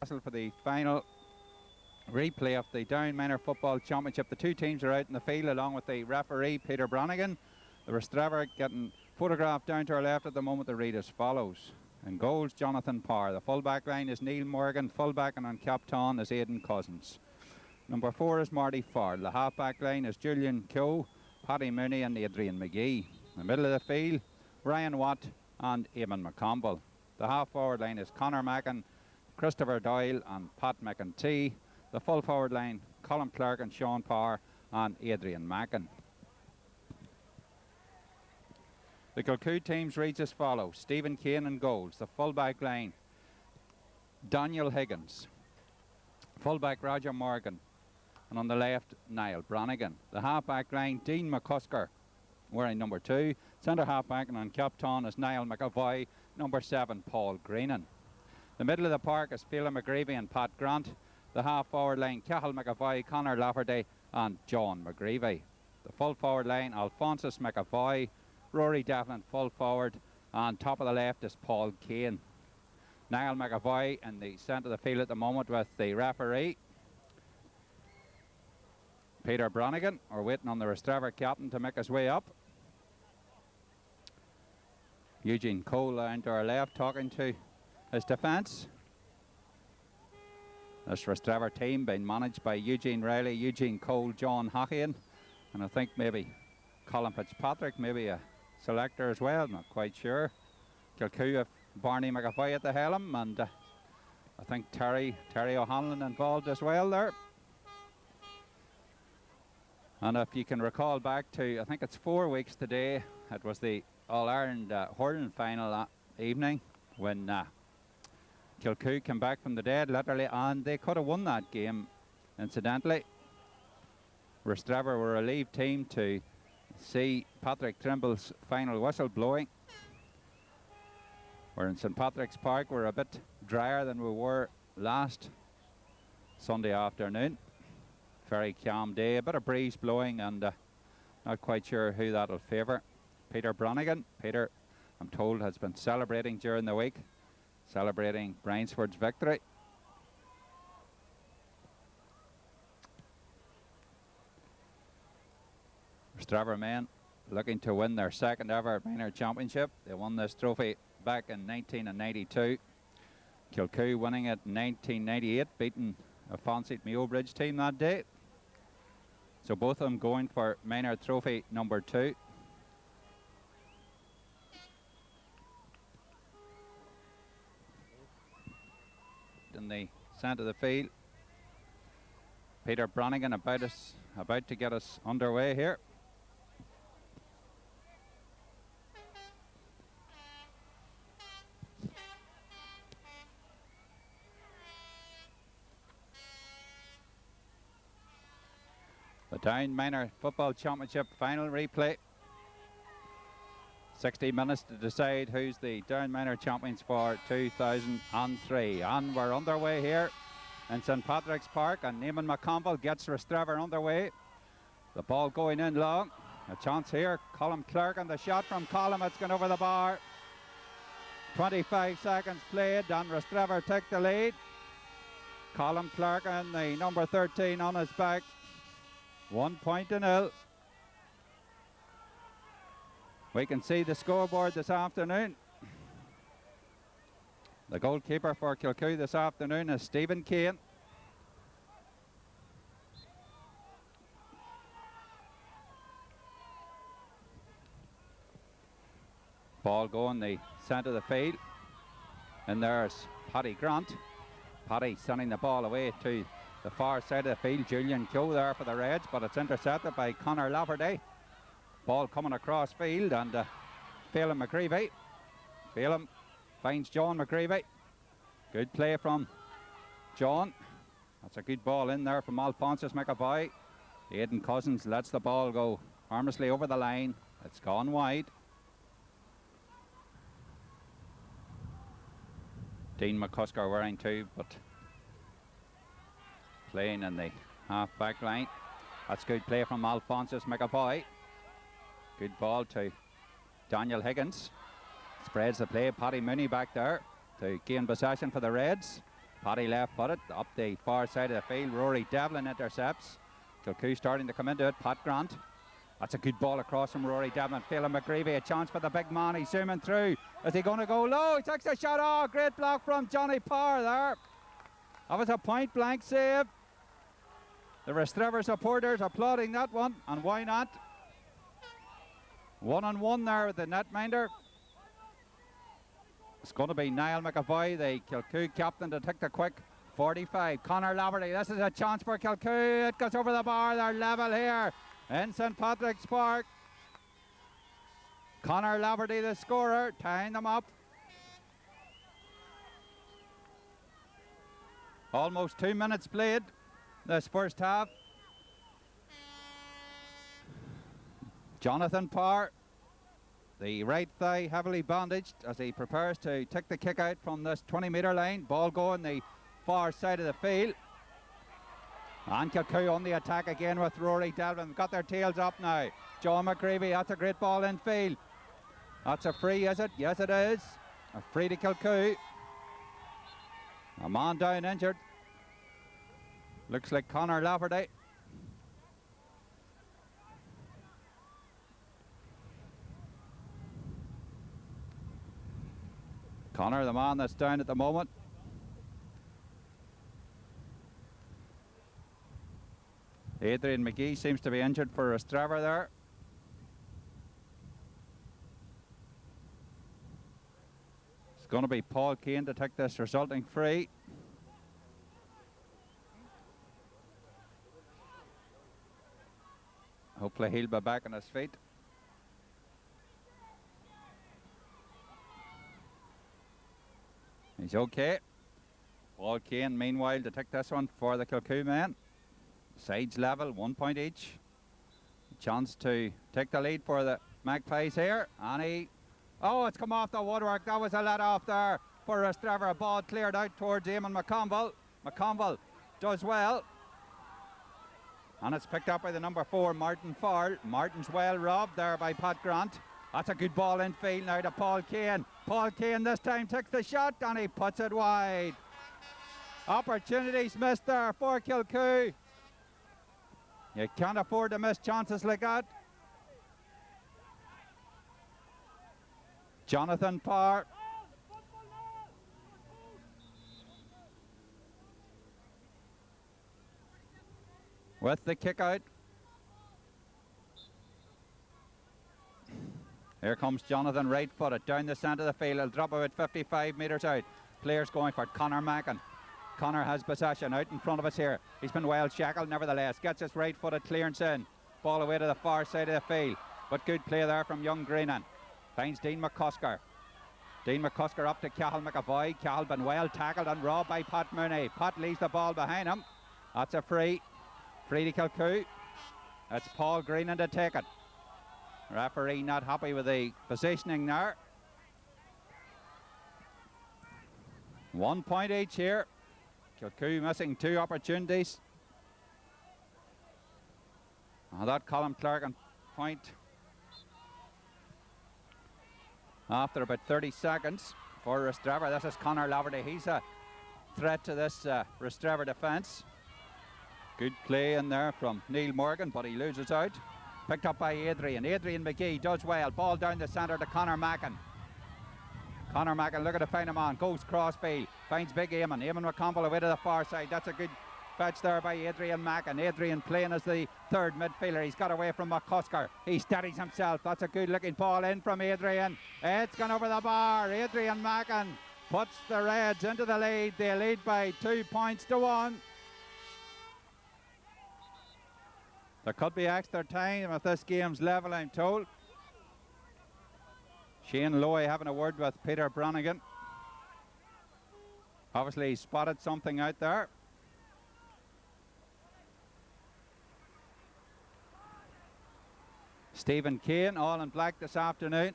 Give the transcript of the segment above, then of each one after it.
whistle for the final replay of the Down Minor Football Championship. The two teams are out in the field along with the referee Peter Brannigan. The Rostrevor getting photographed down to our left at the moment. The read as follows. In goals, Jonathan Parr. The full-back line is Neil Morgan. Full-back and on captain is Aidan Cousins. Number 4 is Marty Ford. The half-back line is Julian Kilcoo, Paddy Mooney and Adrian McGee. In the middle of the field, Ryan Watt and Eamon McConville. The half-forward line is Conor Mackin, Christopher Doyle and Pat McEntee. The full-forward line, Colin Clark and Sean Parr and Adrian Mackin. The Kilcoo teams reads as follows. Stephen Kane in goals. The full-back line, Daniel Higgins. Full-back, Roger Morgan. And on the left, Niall Brannigan. The half-back line, Dean McCusker, wearing number 2. Centre half-back and on captain is Niall McAvoy. Number 7, Paul Greenan. The middle of the park is Phelan McGreevy and Pat Grant. The half-forward line, Cathal McAvoy, Conor Lafferty and John McGreevy. The full-forward line, Alphonsus McAvoy, Rory Devlin full forward, and top of the left is Paul Kane. Niall McAvoy in the centre of the field at the moment with the referee Peter Brannigan. We're waiting on the Rostrevor captain to make his way up. Eugene Cole down to our left talking to his defence. This Rostrevor team being managed by Eugene Riley, Eugene Cole, John Hockian, and I think maybe Colin Fitzpatrick, maybe a selector as well, not quite sure. Kilcoo have Barney McAvoy at the helm, and I think Terry O'Hanlon involved as well there. And if you can recall back to, I think it's 4 weeks today, it was the All-Ireland hurling final evening when Kilcoo came back from the dead, literally, and they could have won that game, incidentally. Rostrevor were a relieved team to see Patrick Trimble's final whistle blowing. We're in St Patrick's Park. We're a bit drier than we were last Sunday afternoon. Very calm day, a bit of breeze blowing, and not quite sure who that'll favour. Peter Brannigan. Peter, I'm told, has been celebrating during the week, celebrating Brainsford's victory. Rostrevor men looking to win their second ever minor championship. They won this trophy back in 1992. Kilcoo winning it in 1998, beating a fancied Meobridge team that day. So both of them going for minor trophy number 2. In the centre of the field, Peter Brannigan about to get us underway here. The Down Minor Football Championship final replay. 60 minutes to decide who's the Down Minor champions for 2003. And we're underway here in St Patrick's Park, and Eamon McConville gets Rostrevor underway. The ball going in long. A chance here. Colin Clark and the shot from Colin. It's gone over the bar. 25 seconds played and Rostrevor take the lead. Colin Clark and the number 13 on his back. 1-0. We can see the scoreboard this afternoon. The goalkeeper for Kilcoo this afternoon is Stephen Kane. Ball going the centre of the field. And there's Paddy Grant. Paddy sending the ball away to the far side of the field. Julian Kilcoo there for the Reds, but it's intercepted by Conor Lafferty. Ball coming across field, and Phelan McGreevy. Phelan finds John McGreevy. Good play from John. That's a good ball in there from Alphonsus McAvoy. Aidan Cousins lets the ball go harmlessly over the line. It's gone wide. Dean McCusker wearing 2, but playing in the half-back line. That's good play from Alphonsus McAvoy. Good ball to Daniel Higgins. Spreads the play. Paddy Mooney back there to gain possession for the Reds. Paddy left footed up the far side of the field. Rory Devlin intercepts. Kilcoo starting to come into it. Pat Grant. That's a good ball across from Rory Devlin. Phelan McGreevy, a chance for the big man. He's zooming through. Is he going to go low? He takes a shot. Oh, great block from Johnny Parr there. That was a point blank save. The Rostrevor supporters applauding that one, and why not? 1-on-1 there with the netminder. It's going to be Niall McAvoy, the Kilcoo captain, to take the quick 45. Conor Laverty, this is a chance for Kilcoo. It goes over the bar. They're level here in St Patrick's Park. Conor Laverty, the scorer, tying them up. Almost 2 minutes played this first half. Jonathan Parr, the right thigh heavily bandaged as he prepares to take the kick out from this 20-metre line. Ball going the far side of the field. And Kilcoo on the attack again with Rory Devlin. Got their tails up now. John McGreevy, that's a great ball in field. That's a free, is it? Yes, it is. A free to Kilcoo. A man down injured. Looks like Conor Laverty. Conor, the man that's down at the moment. Adrian McGee seems to be injured for Rostrevor there. It's going to be Paul Kane to take this resulting free. Hopefully he'll be back on his feet. He's okay. Paul Kane, meanwhile, to take this one for the Kilcoo men. Sides level, 1 point each. Chance to take the lead for the Magpies here. And he... Oh, it's come off the woodwork. That was a let off there for Rostrevor. A ball cleared out towards Eamon McConville. McConville does well. And it's picked up by the number 4, Martin Farrell. Martin's well robbed there by Pat Grant. That's a good ball in field now to Paul Kane. Paul Kane this time takes the shot and he puts it wide. Opportunities missed there for Kilcoo. You can't afford to miss chances like that. Jonathan Parr. With the kick out. Here comes Jonathan right footed down the centre of the field. He'll drop about 55 metres out. Players going for Conor Mackin. Conor has possession out in front of us here. He's been well shackled nevertheless. Gets his right footed clearance in. Ball away to the far side of the field. But good play there from young Greenan. Finds Dean McCusker. Dean McCusker up to Cahill McAvoy. Cahill been well tackled and robbed by Pat Mooney. Pat leaves the ball behind him. That's a free. Free to Kilcoo. That's Paul Greenan to take it. Referee not happy with the positioning there. 1 point each here. Kilcoo missing 2 opportunities. That Colin Clarkin point after about 30 seconds for Rostrevor. This is Conor Laverty. He's a threat to this Rostrevor defence. Good play in there from Neil Morgan, but he loses out. Picked up by Adrian. Adrian McGee does well. Ball down the centre to Conor Mackin. Conor Mackin looking to find a man. Goes crossfield. Finds big Eamon. Eamon McConville away to the far side. That's a good fetch there by Adrian Mackin. Adrian playing as the third midfielder. He's got away from McCusker. He steadies himself. That's a good looking ball in from Adrian. It's gone over the bar. Adrian Mackin puts the Reds into the lead. They lead by 2 points to 1. There could be extra time if this game's level, I'm told. Shane Lowy having a word with Peter Brannigan. Obviously he spotted something out there. Stephen Kane, all in black this afternoon.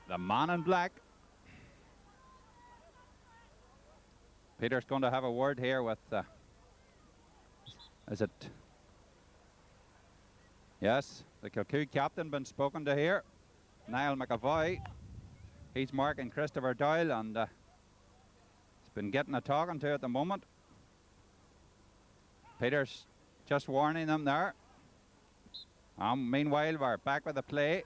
The man in black. Peter's going to have a word here with, is it... Yes, the Kilcoo captain been spoken to here. Niall McAvoy. He's marking Christopher Doyle and been getting a talking to at the moment. Peter's just warning them there. Meanwhile, we're back with the play.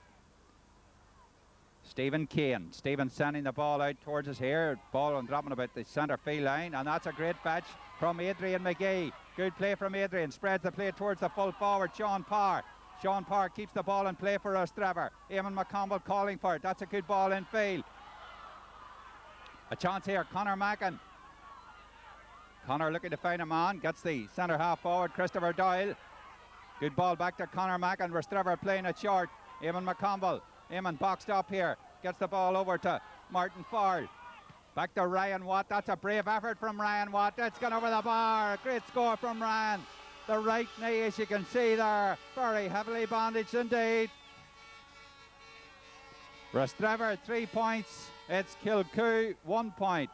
Stephen Kane. Stephen sending the ball out towards us here. Ball on dropping about the centre field line, and that's a great fetch from Adrian McGee. Good play from Adrian. Spreads the play towards the full forward, Sean Parr. Sean Parr keeps the ball in play for Rostrevor. Eamon McConville calling for it. That's a good ball in field. A chance here, Conor Mackin. Conor looking to find a man. Gets the centre half forward, Christopher Doyle. Good ball back to Conor Mackin. Rostrevor playing it short. Eamon McConville. Eamon boxed up here. Gets the ball over to Martin Farrell. Back to Ryan Watt. That's a brave effort from Ryan Watt. It's gone over the bar. Great score from Ryan. The right knee, as you can see there, very heavily bandaged indeed. Rostrevor 3 points. It's Kilcoo 1 point.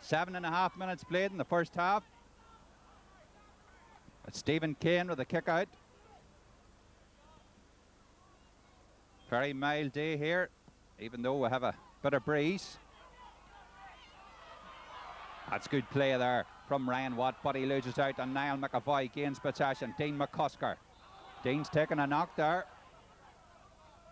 7.5 minutes played in the first half. It's Stephen Kane with a kick out. Very mild day here, even though we have a bit of breeze. That's good play there from Ryan Watt, but he loses out, and Niall McAvoy gains possession. Dean McCusker. Dean's taking a knock there.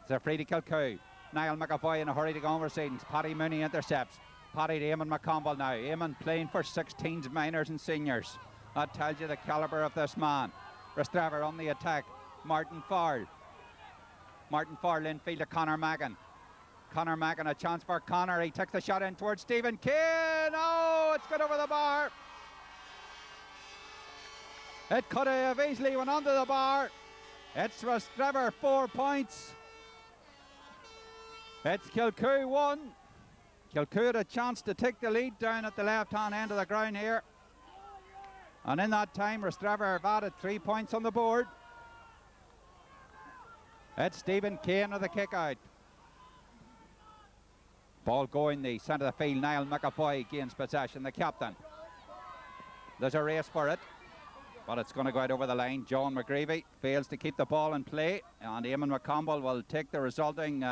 It's a free to Kilcoo. Niall McAvoy in a hurry to go over seedings. Paddy Mooney intercepts. Paddy to Eamon McConville now. Eamon playing for 16s, minors and seniors. That tells you the calibre of this man. Rostrevor on the attack. Martin Farrell. Martin Farrell infield to Conor Mackin. Conor Mackin, a chance for Conor. He takes the shot in towards Stephen Kane. Oh, it's got over the bar. It could have easily went under the bar. It's Rostrevor 4 points. It's Kilcoo 1. Kilcoo had a chance to take the lead down at the left-hand end of the ground here. And in that time, Rostrevor have added 3 points on the board. It's Stephen Kane with the kick out. Ball going the centre of the field. Niall McAvoy gains possession, the captain. There's a race for it, but it's going to go out over the line. John McGreevy fails to keep the ball in play, and Eamon McConville will take the resulting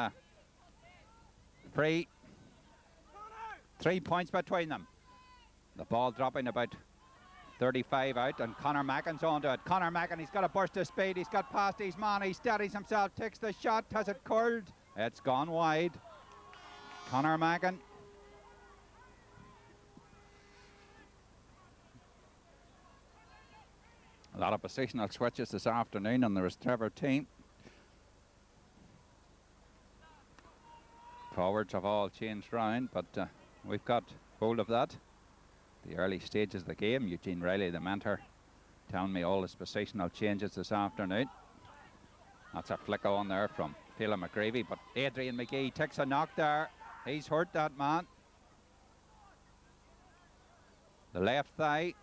free. 3 points between them. The ball dropping about 35 out, and Conor Mackin's onto it. Conor Mackin, he's got a burst of speed. He's got past his man. He steadies himself, takes the shot. Has it curled? It's gone wide. Conor Mackin. A lot of positional switches this afternoon on the Rostrevor team. Forwards have all changed round, but we've got hold of that. The early stages of the game. Eugene Riley, the mentor, telling me all his positional changes this afternoon. That's a flick on there from Phelan McGreevy, but Adrian McGee takes a knock there. He's hurt, that man. The left thigh.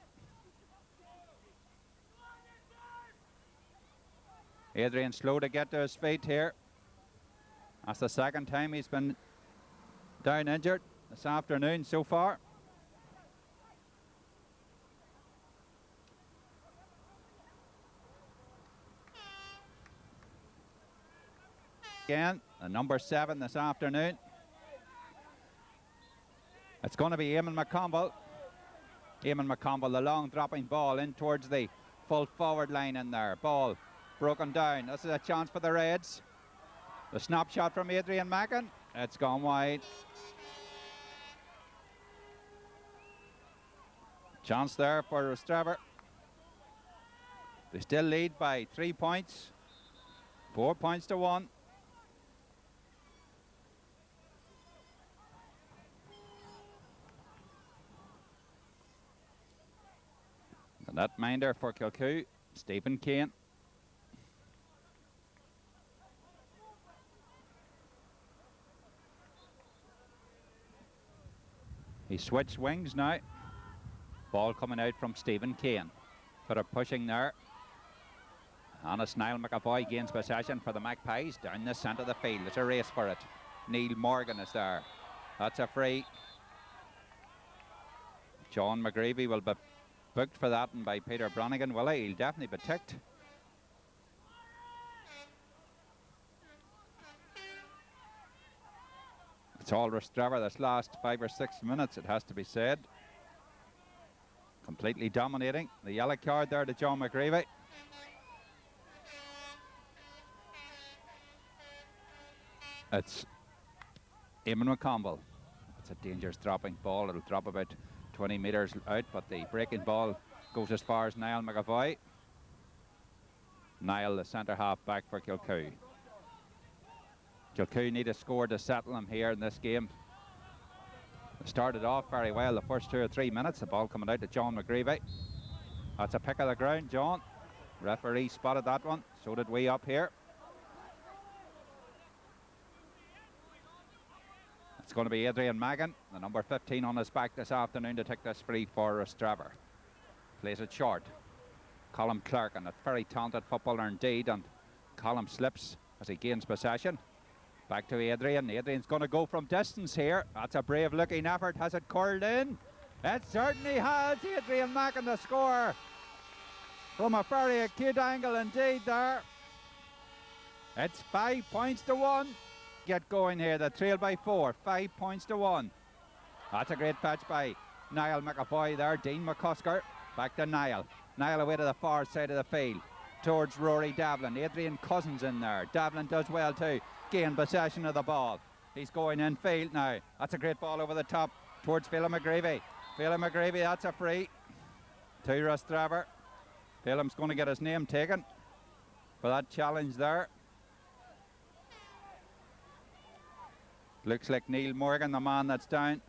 Adrian slow to get to his feet here. That's the second time he's been down injured this afternoon so far. Again, the number 7 this afternoon. It's going to be Eamon McConville. Eamon McConville, the long dropping ball in towards the full forward line in there. Ball broken down. This is a chance for the Reds. The snap shot from Adrian Mackin. It's gone wide. Chance there for Rostrevor. They still lead by 3 points. 4 points to 1. The netminder for Kilcoo, Stephen Kane. He switched wings now. Ball coming out from Stephen Kane. Sort of pushing there. Honest Niall McAvoy gains possession for the Magpies down the centre of the field. There's a race for it. Neil Morgan is there. That's a free. John McGreevy will be booked for that, and by Peter Branigan, will he? He'll definitely be ticked. It's all Rostrevor this last 5 or 6 minutes, it has to be said. Completely dominating. The yellow card there to John McGreevy. It's Eamon McConville. It's a dangerous dropping ball. It'll drop about 20 metres out, but the breaking ball goes as far as Niall McAvoy. Niall, the centre half back for Kilcoo. Kilcoo need a score to settle them here in this game. They started off very well the first 2 or 3 minutes. The ball coming out to John McGreevy. That's a pick of the ground, John. Referee spotted that one. So did we up here. It's going to be Adrian Magan, the number 15 on his back this afternoon to take this free for Rostrevor. Plays it short. Colm Clark, and a very talented footballer indeed, and Colm slips as he gains possession. Back to Adrian. Adrian's going to go from distance here. That's a brave looking effort. Has it curled in? It certainly has. Adrian Magan the score from a very acute angle indeed there. It's 5 points to 1. Get going here. The trail by 4. 5 points to 1. That's a great fetch by Niall McAvoy there. Dean McCusker. Back to Niall. Niall away to the far side of the field towards Rory Devlin. Adrian Cousins in there. Devlin does well too. Gain possession of the ball. He's going in field now. That's a great ball over the top towards Phelan McGreevy. Phelan McGreevy, that's a free to Rostrevor. Phelan's going to get his name taken for that challenge there. Looks like Neil Morgan, the man that's down.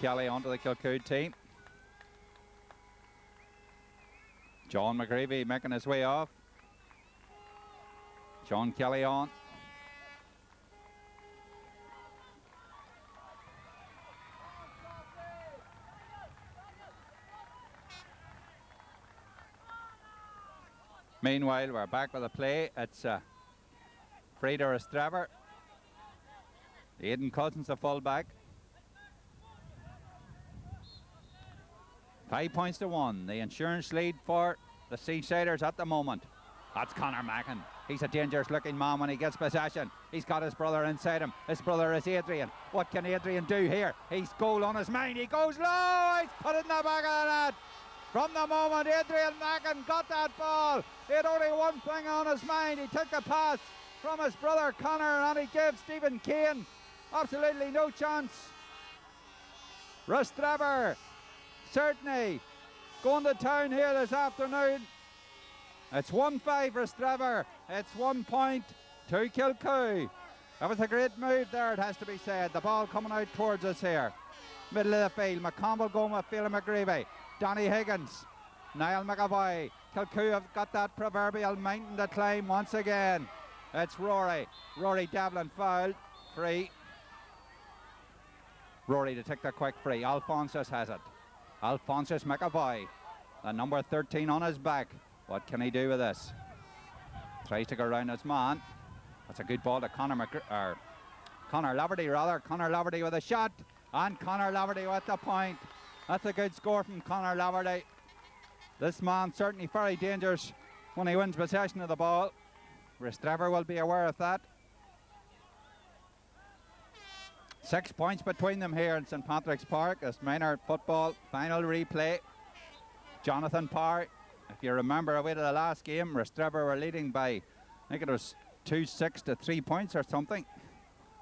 Kelly onto the Kilcoo team. John McGreevy making his way off. John Kelly on. Meanwhile, we're back with the play. It's free to Rostrevor. Aidan Cousins, the full-back. 5 points to 1. The insurance lead for the Seasiders at the moment. That's Conor Mackin. He's a dangerous looking man when he gets possession. He's got his brother inside him. His brother is Adrian. What can Adrian do here? He's goal on his mind. He goes low. He's put it in the back of the net. From the moment Adrian Mackin got that ball, he had only one thing on his mind. He took the pass from his brother Conor and he gave Stephen Kane absolutely no chance. Rostrevor certainly going to town here this afternoon. It's 1-5 Rostrevor. It's 1 point to Kilcoo. That was a great move there, it has to be said. The ball coming out towards us here. Middle of the field. McConville going with Phelan McGreevy. Donny Higgins. Niall McAvoy. Kilcoo have got that proverbial mountain to climb once again. It's Rory. Rory Devlin fouled. Free. Rory to take the quick free. Alphonsus has it. Alphonsus McAvoy. The number 13 on his back. What can he do with this? Tries to go around his man. That's a good ball to Conor Laverty rather. Conor Laverty with a shot. And Conor Laverty with the point. That's a good score from Conor Laverty. This man certainly very dangerous when he wins possession of the ball. Rostrevor will be aware of that. 6 points between them here in St Patrick's Park. This minor football final replay. Jonathan Parr, if you remember away to the last game, Rostrevor were leading by, I think it was 2-6 to 3 points or something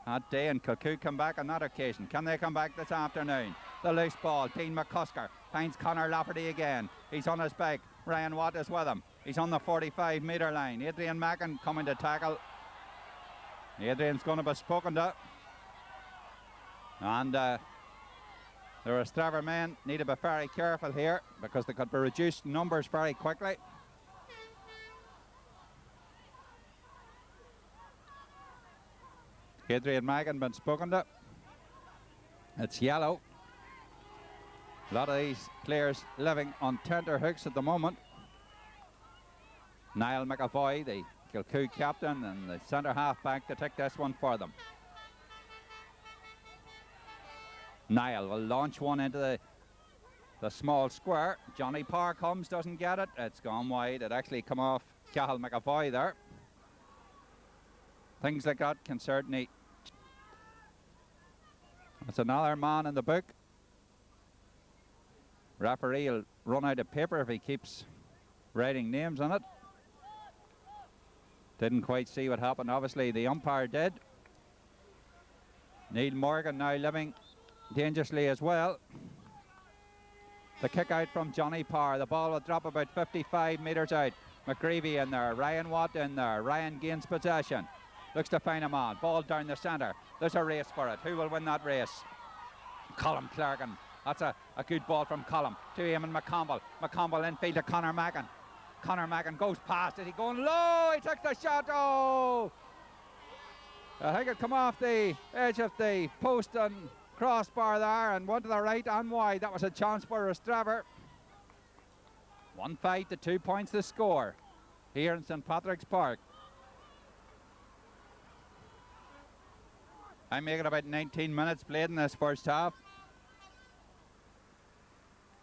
that day, and Kilcoo come back on that occasion. Can they come back this afternoon? The loose ball, Dean McCusker finds Conor Lafferty again. He's on his back. Ryan Watt is with him. He's on the 45-metre line. Adrian Mackin coming to tackle. Adrian's going to be spoken to. And the Rostrevor men need to be very careful here because they could be reduced numbers very quickly. Adrian Mackin been spoken to. It's yellow. A lot of these players living on tender hooks at the moment. Niall McAvoy, the Kilcoo captain, and the centre half back to take this one for them. Niall will launch one into the small square. Johnny Parr comes, doesn't get it. It's gone wide. It actually come off Cathal McAvoy there. things like that can certainly... That's another man in the book. Referee will run out of paper if he keeps writing names on it. Didn't quite see what happened. Obviously, the umpire did. Neil Morgan now living dangerously as well. The kick out from Johnny Power. The ball will drop about 55 metres out. McGreevy in there. Ryan Watt in there. Ryan gains possession. Looks to find a man. Ball down the centre. There's a race for it. Who will win that race? Colm Clergan. That's a good ball from Colm to Eamon McConville. McConville infield to Conor Mackin. Conor Mackin goes past. Is he going low? He takes the shot. Oh! I think it come off the edge of the post and crossbar there and one to the right and wide. That was a chance for Rostrevor. 1-5 to 2 points the score here in St. Patrick's Park. I'm making about 19 minutes played in this first half.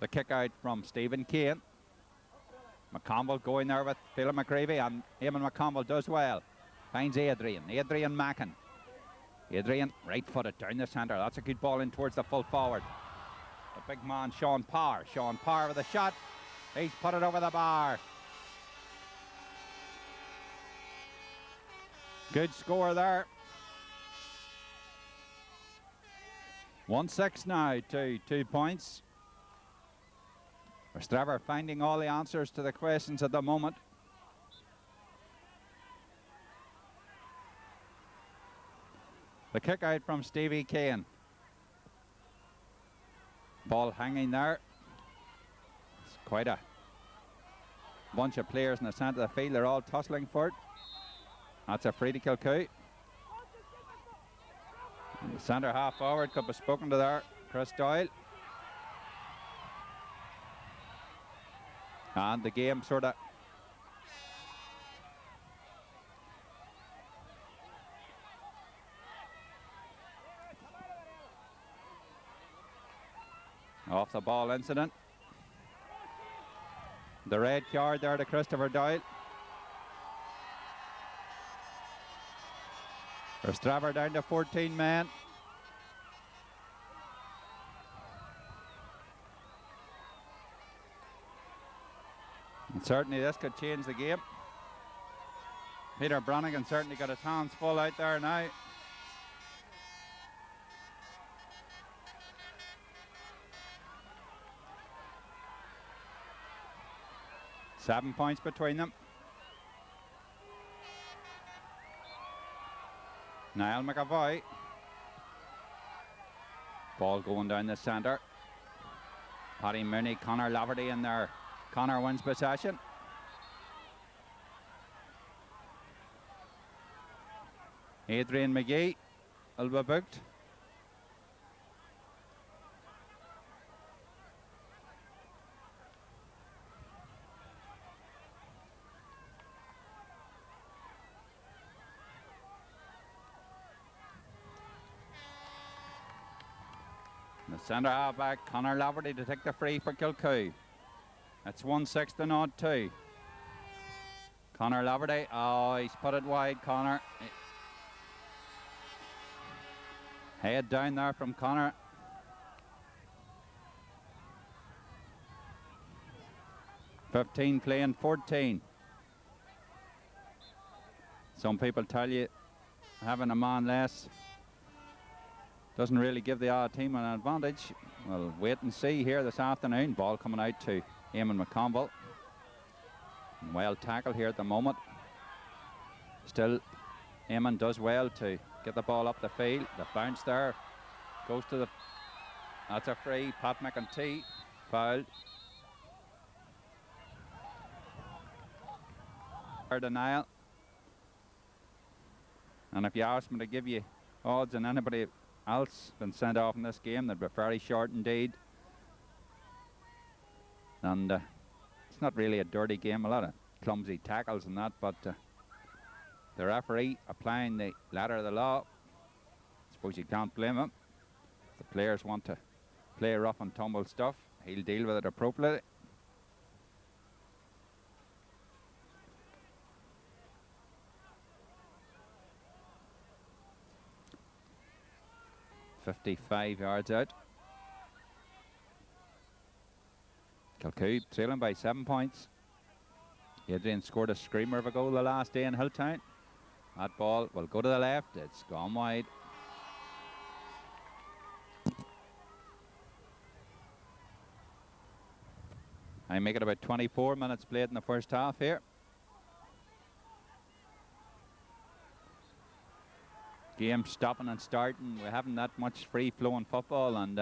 The kick out from Stephen Kane. McConville going there with Phelan McGreevy, and Eamon McConville does well. Finds Adrian Mackin. Adrian right-footed down the centre. That's a good ball in towards the full forward. The big man Sean Power. Sean Power with a shot. He's put it over the bar. Good score there. 1-6 now to 2 points. Rostrevor finding all the answers to the questions at the moment. The kick out from Stevie Kane. Ball hanging there. It's quite a bunch of players in the centre of the field. They're all tussling for it. That's a free to Kilcoo. And the centre half forward could be spoken to there. Chris Doyle. And the game sort of off the ball incident. The red card there to Christopher Doyle. Rostrevor down to 14 men. And certainly this could change the game. Peter Brannigan certainly got his hands full out there now. Seven points between them. Niall McAvoy. Ball going down the centre. Paddy Mooney, Conor Laverty in there. Conor wins possession. Adrian McGee will be booked. The centre half back, Conor Laverty to take the free for Kilcoo. That's 1-6 to 0-2. Conor Laverty, oh, he's put it wide, Conor. Head down there from Conor. (15) playing 14. Some people tell you having a man less doesn't really give the other team an advantage. We'll wait and see here this afternoon. Ball coming out to Eamon McConville. Well tackled here at the moment. Still, Eamon does well to get the ball up the field. The bounce there goes to the... That's a free. Pat McEntee fouled. Denial. And if you ask me to give you odds on anybody else been sent off in this game, they'd be very short indeed. And it's not really a dirty game, a lot of clumsy tackles and that, but the referee applying the ladder of the law, I suppose you can't blame him. If the players want to play rough and tumble stuff, he'll deal with it appropriately. 55 yards out. Kilcoo trailing by 7 points. Adrian scored a screamer of a goal the last day in Hilltown. That ball will go to the left. It's gone wide. I make it about 24 minutes played in the first half here. Game stopping and starting. We're having that much free-flowing football, and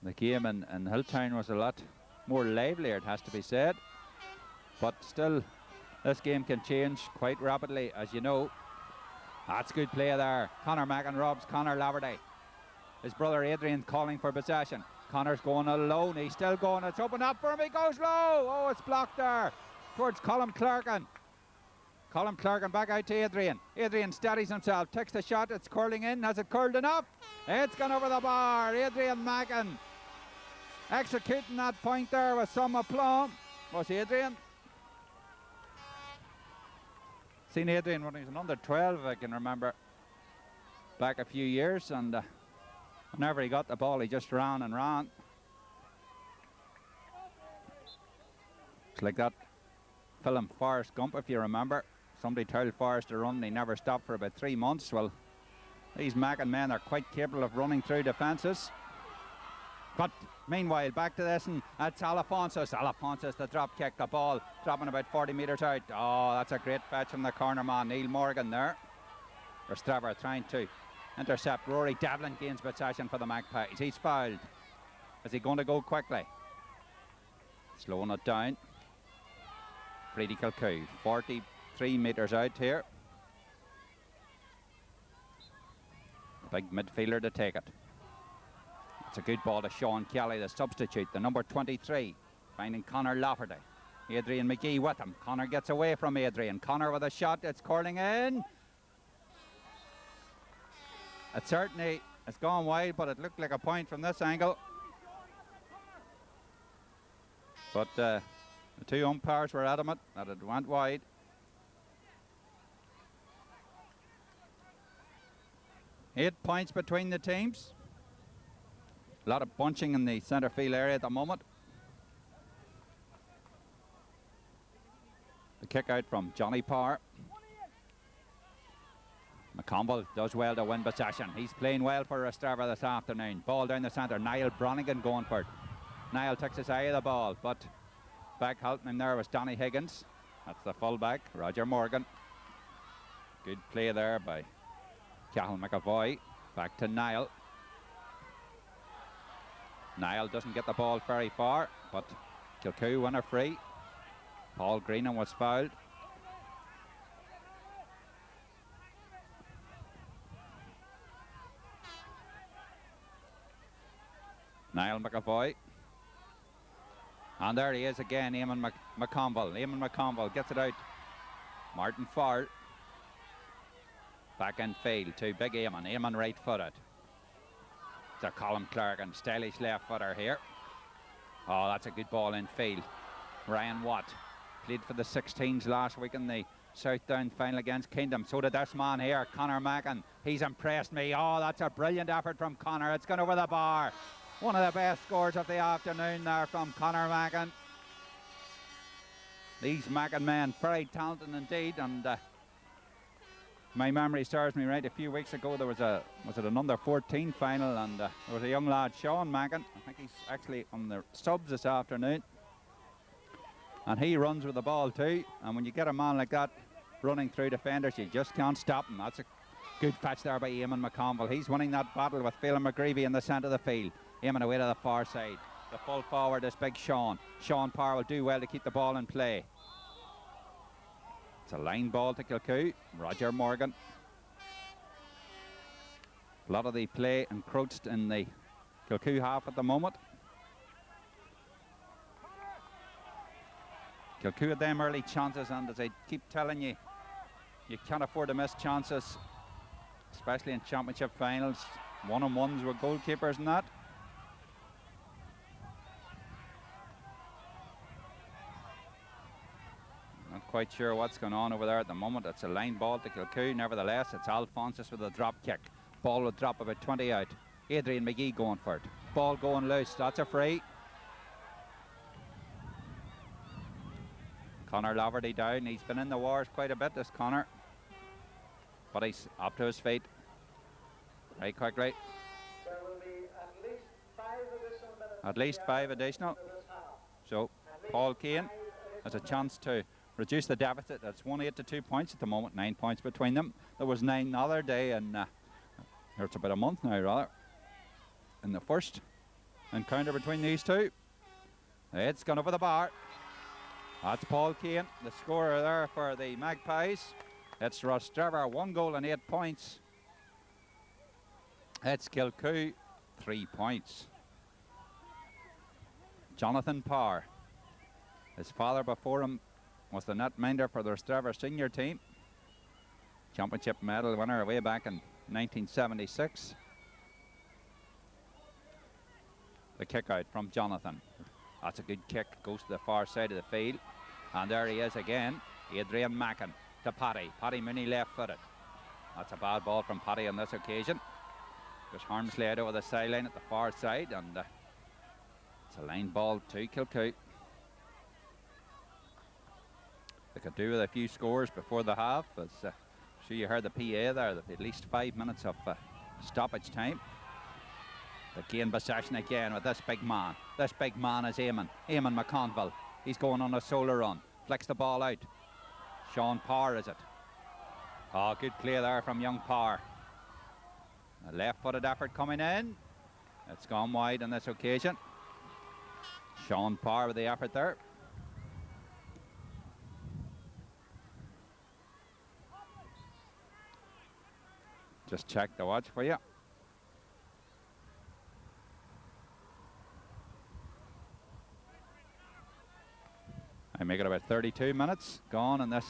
the game in Hilltown was a lot more livelier, it has to be said. But still, this game can change quite rapidly, as you know. That's good play there. Conor Mackin robs Conor Laverty. His brother Adrian calling for possession. Conor's going alone. He's still going. It's open up for him. He goes low. Oh, it's blocked there towards Colm Clerkin. Colm Clerkin back out to Adrian. Adrian steadies himself. Takes the shot. It's curling in. Has it curled enough? It's gone over the bar. Adrian Mackin executing that point there with some aplomb. Was Adrian? Seen Adrian when he was an under 12, I can remember, back a few years, and whenever he got the ball, he just ran and ran. It's like that film Forrest Gump, if you remember. Somebody told Forrest to run and he never stopped for about 3 months. Well, these Mackin men are quite capable of running through defences. But meanwhile, back to this, and that's Alafonsos. Alafonsos, the drop kick, the ball dropping about 40 metres out. Oh, that's a great fetch from the corner man, Neil Morgan there. Rostrevor trying to intercept. Rory Devlin gains possession for the Magpies. He's fouled. Is he going to go quickly? Slowing it down. Freddie Kilcoo, 43 metres out here. Big midfielder to take it. It's a good ball to Sean Kelly, the substitute, the number 23, finding Conor Lafferty. Adrian McGee with him. Conor gets away from Adrian. Conor with a shot. It's curling in. It certainly has gone wide, but it looked like a point from this angle. But the two umpires were adamant that it went wide. Eight points between the teams. A lot of bunching in the centre field area at the moment. The kick out from Johnny Power. McConville does well to win possession. He's playing well for Rostrevor this afternoon. Ball down the centre. Niall Bronigan going for it. Niall takes his eye of the ball, but back helping him there was Donny Higgins. That's the fullback, Roger Morgan. Good play there by Cahill McAvoy. Back to Niall. Niall doesn't get the ball very far, but Kilcoo win a free. Paul Greenham was fouled. Niall McAvoy. And there he is again, Eamon McConville. Eamon McConville gets it out. Martin Farrell. Back in field to Big Eamon. Eamon right-footed. To Colm Clerkin, stylish left footer here. Oh, that's a good ball in field. Ryan Watt played for the 16s last week in the Southdown final against Kingdom. So did this man here, Conor Mackin. He's impressed me. Oh, that's a brilliant effort from Conor. It's gone over the bar. One of the best scores of the afternoon there from Conor Mackin. These Mackin men, very talented indeed, and my memory serves me right. A few weeks ago there was an under 14 final, and there was a young lad, Sean Mackin. I think he's actually on the subs this afternoon, and he runs with the ball too. And when you get a man like that running through defenders, you just can't stop him. That's a good fetch there by Eamon McConville. He's winning that battle with Phelan McGreevy in the centre of the field. Eamon away to the far side. The full forward is big Sean. Sean Power will do well to keep the ball in play. It's a line ball to Kilcoo. Roger Morgan. A lot of the play encroached in the Kilcoo half at the moment. Kilcoo had them early chances, and as I keep telling you, you can't afford to miss chances, especially in championship finals. One-on-ones with goalkeepers and that. Not quite sure what's going on over there at the moment. It's a line ball to Kilcoo. Nevertheless, it's Alphonsus with a drop kick. Ball will drop about 20 out. Adrian McGee going for it. Ball going loose. That's a free. Conor Laverty down. He's been in the wars quite a bit, this Conor. But he's up to his feet. Right quickly. There will be at least 5 additional. So Paul Kane has a chance to reduce the deficit. It's 1-8 to 2 points at the moment, 9 points between them. There was 9 the other day, and it's about a month now, rather, in the first encounter between these two. It's gone over the bar. That's Paul Kane, the scorer there for the Magpies. It's Rostrevor, 1 goal and 8 points. It's Kilcoo, 3 points. Jonathan Parr, his father before him was the netminder for the Rostrevor senior team. Championship medal winner way back in 1976. The kick out from Jonathan. That's a good kick, goes to the far side of the field. And there he is again, Adrian Mackin to Paddy. Paddy Mooney left-footed. That's a bad ball from Paddy on this occasion. Just harmlessly out over the sideline at the far side, and it's a line ball to Kilcoo. They could do with a few scores before the half. As sure you heard the PA there, that at least 5 minutes of stoppage time. They gain possession again with this big man. This big man is Eamon McConville. He's going on a solo run. Flicks the ball out. Sean Parr, is it? Oh, good play there from young Parr. A left-footed effort coming in. It's gone wide on this occasion. Sean Parr with the effort there. Just check the watch for you. I make it about 32 minutes gone in this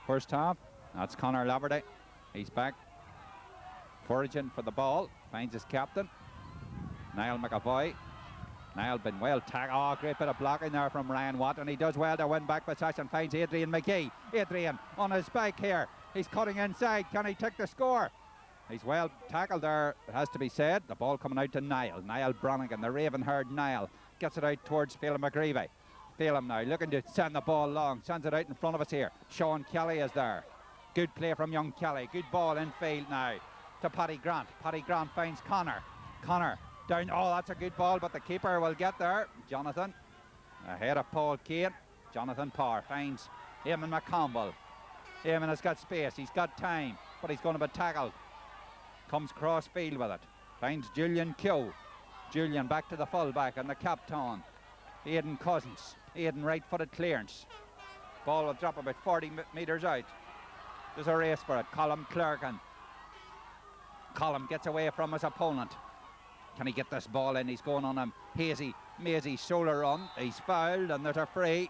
first half. That's Conor Laverty. He's back. Foraging for the ball. Finds his captain, Niall McAvoy. Niall been well tackled. Oh, great bit of blocking there from Ryan Watt, and he does well to win back possession. Finds Adrian McGee. Adrian on his back here. He's cutting inside. Can he take the score? He's well tackled there, it has to be said. The ball coming out to Niall. Niall Bronigan, the raven-haired Niall. Gets it out towards Phelan McGreevy. Phelan now looking to send the ball long. Sends it out in front of us here. Sean Kelly is there. Good play from young Kelly. Good ball in field now to Paddy Grant. Paddy Grant finds Conor. Conor down. Oh, that's a good ball, but the keeper will get there. Jonathan ahead of Paul Kane. Jonathan Parr finds Eamon McConville. Eamon has got space. He's got time, but he's going to be tackled. Comes cross field with it. Finds Julian Keogh. Julian back to the fullback and the captain, Aidan Cousins. Aidan right-footed clearance. Ball will drop about 40 metres out. There's a race for it. Colm Clerkin. Colm gets away from his opponent. Can he get this ball in? He's going on a mazy shoulder run. He's fouled and there's a free.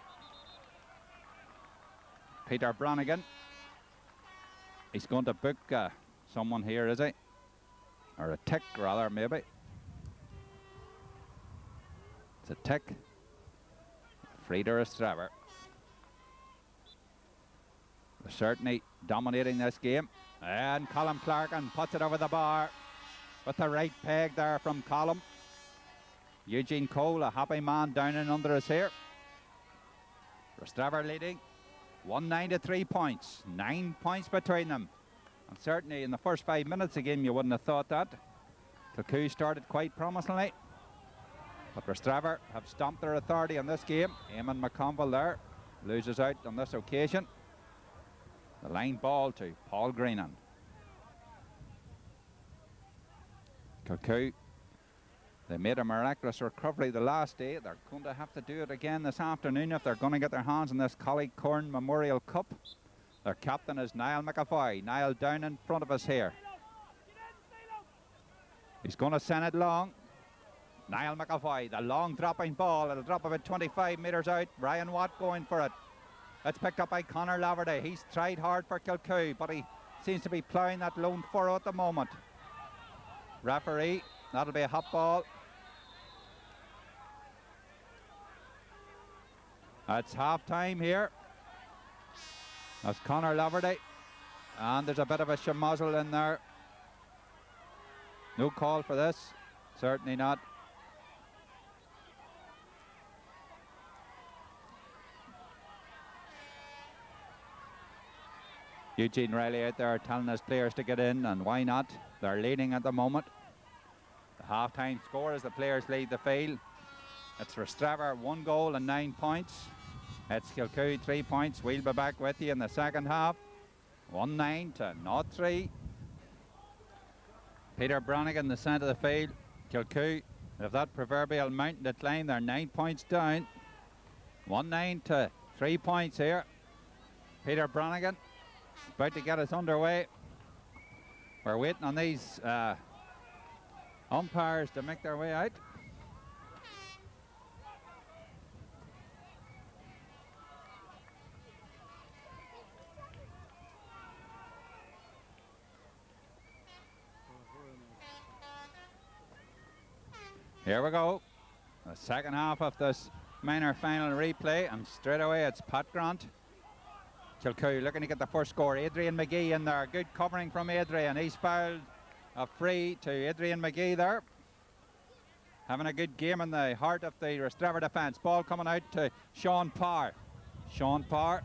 Peter Bronigan. He's going to book someone here, is he? Or a tick, rather, maybe. It's a tick. Free to Rostrevor. They're certainly dominating this game. And Colm Clerkin puts it over the bar with the right peg there from Colm. Eugene Cole, a happy man down and under us here. Rostrevor leading 1-9 to 3 points. 9 points between them. And certainly in the first 5 minutes of the game you wouldn't have thought that. Kilcoo started quite promisingly, but Rostrevor have stomped their authority on this game. Eamon McConville there loses out on this occasion. The line ball to Paul Greenan. Kilcoo, they made a miraculous recovery the last day. They're going to have to do it again this afternoon if they're going to get their hands on this Collie Corn Memorial Cup. Their captain is Niall McAvoy. Niall down in front of us here. He's going to send it long. Niall McAvoy, the long dropping ball. It'll drop about 25 metres out. Ryan Watt going for it. It's picked up by Conor Laverty. He's tried hard for Kilcoo, but he seems to be ploughing that lone furrow at the moment. Referee, that'll be a hot ball. It's half time here. That's Conor Laverty. And there's a bit of a schmozzle in there. No call for this. Certainly not. Eugene Riley out there telling his players to get in, and why not? They're leading at the moment. The half-time score as the players lead the field. It's Rostrevor 1 goal and 9 points. It's Kilcoo 3 points. We'll be back with you in the second half. 1-9 to 0-3. Peter Brannigan, the centre of the field. Kilcoo, if that proverbial mountain to climb, they're 9 points down. 1-9 to 3 points here. Peter Brannigan about to get us underway. We're waiting on these umpires to make their way out. Here we go. The second half of this minor final replay, and straight away it's Pat Grant. Kilcoo looking to get the first score. Adrian McGee in there. Good covering from Adrian. He's fouled a free to Adrian McGee there. Having a good game in the heart of the Rostrevor defence. Ball coming out to Sean Parr. Sean Parr.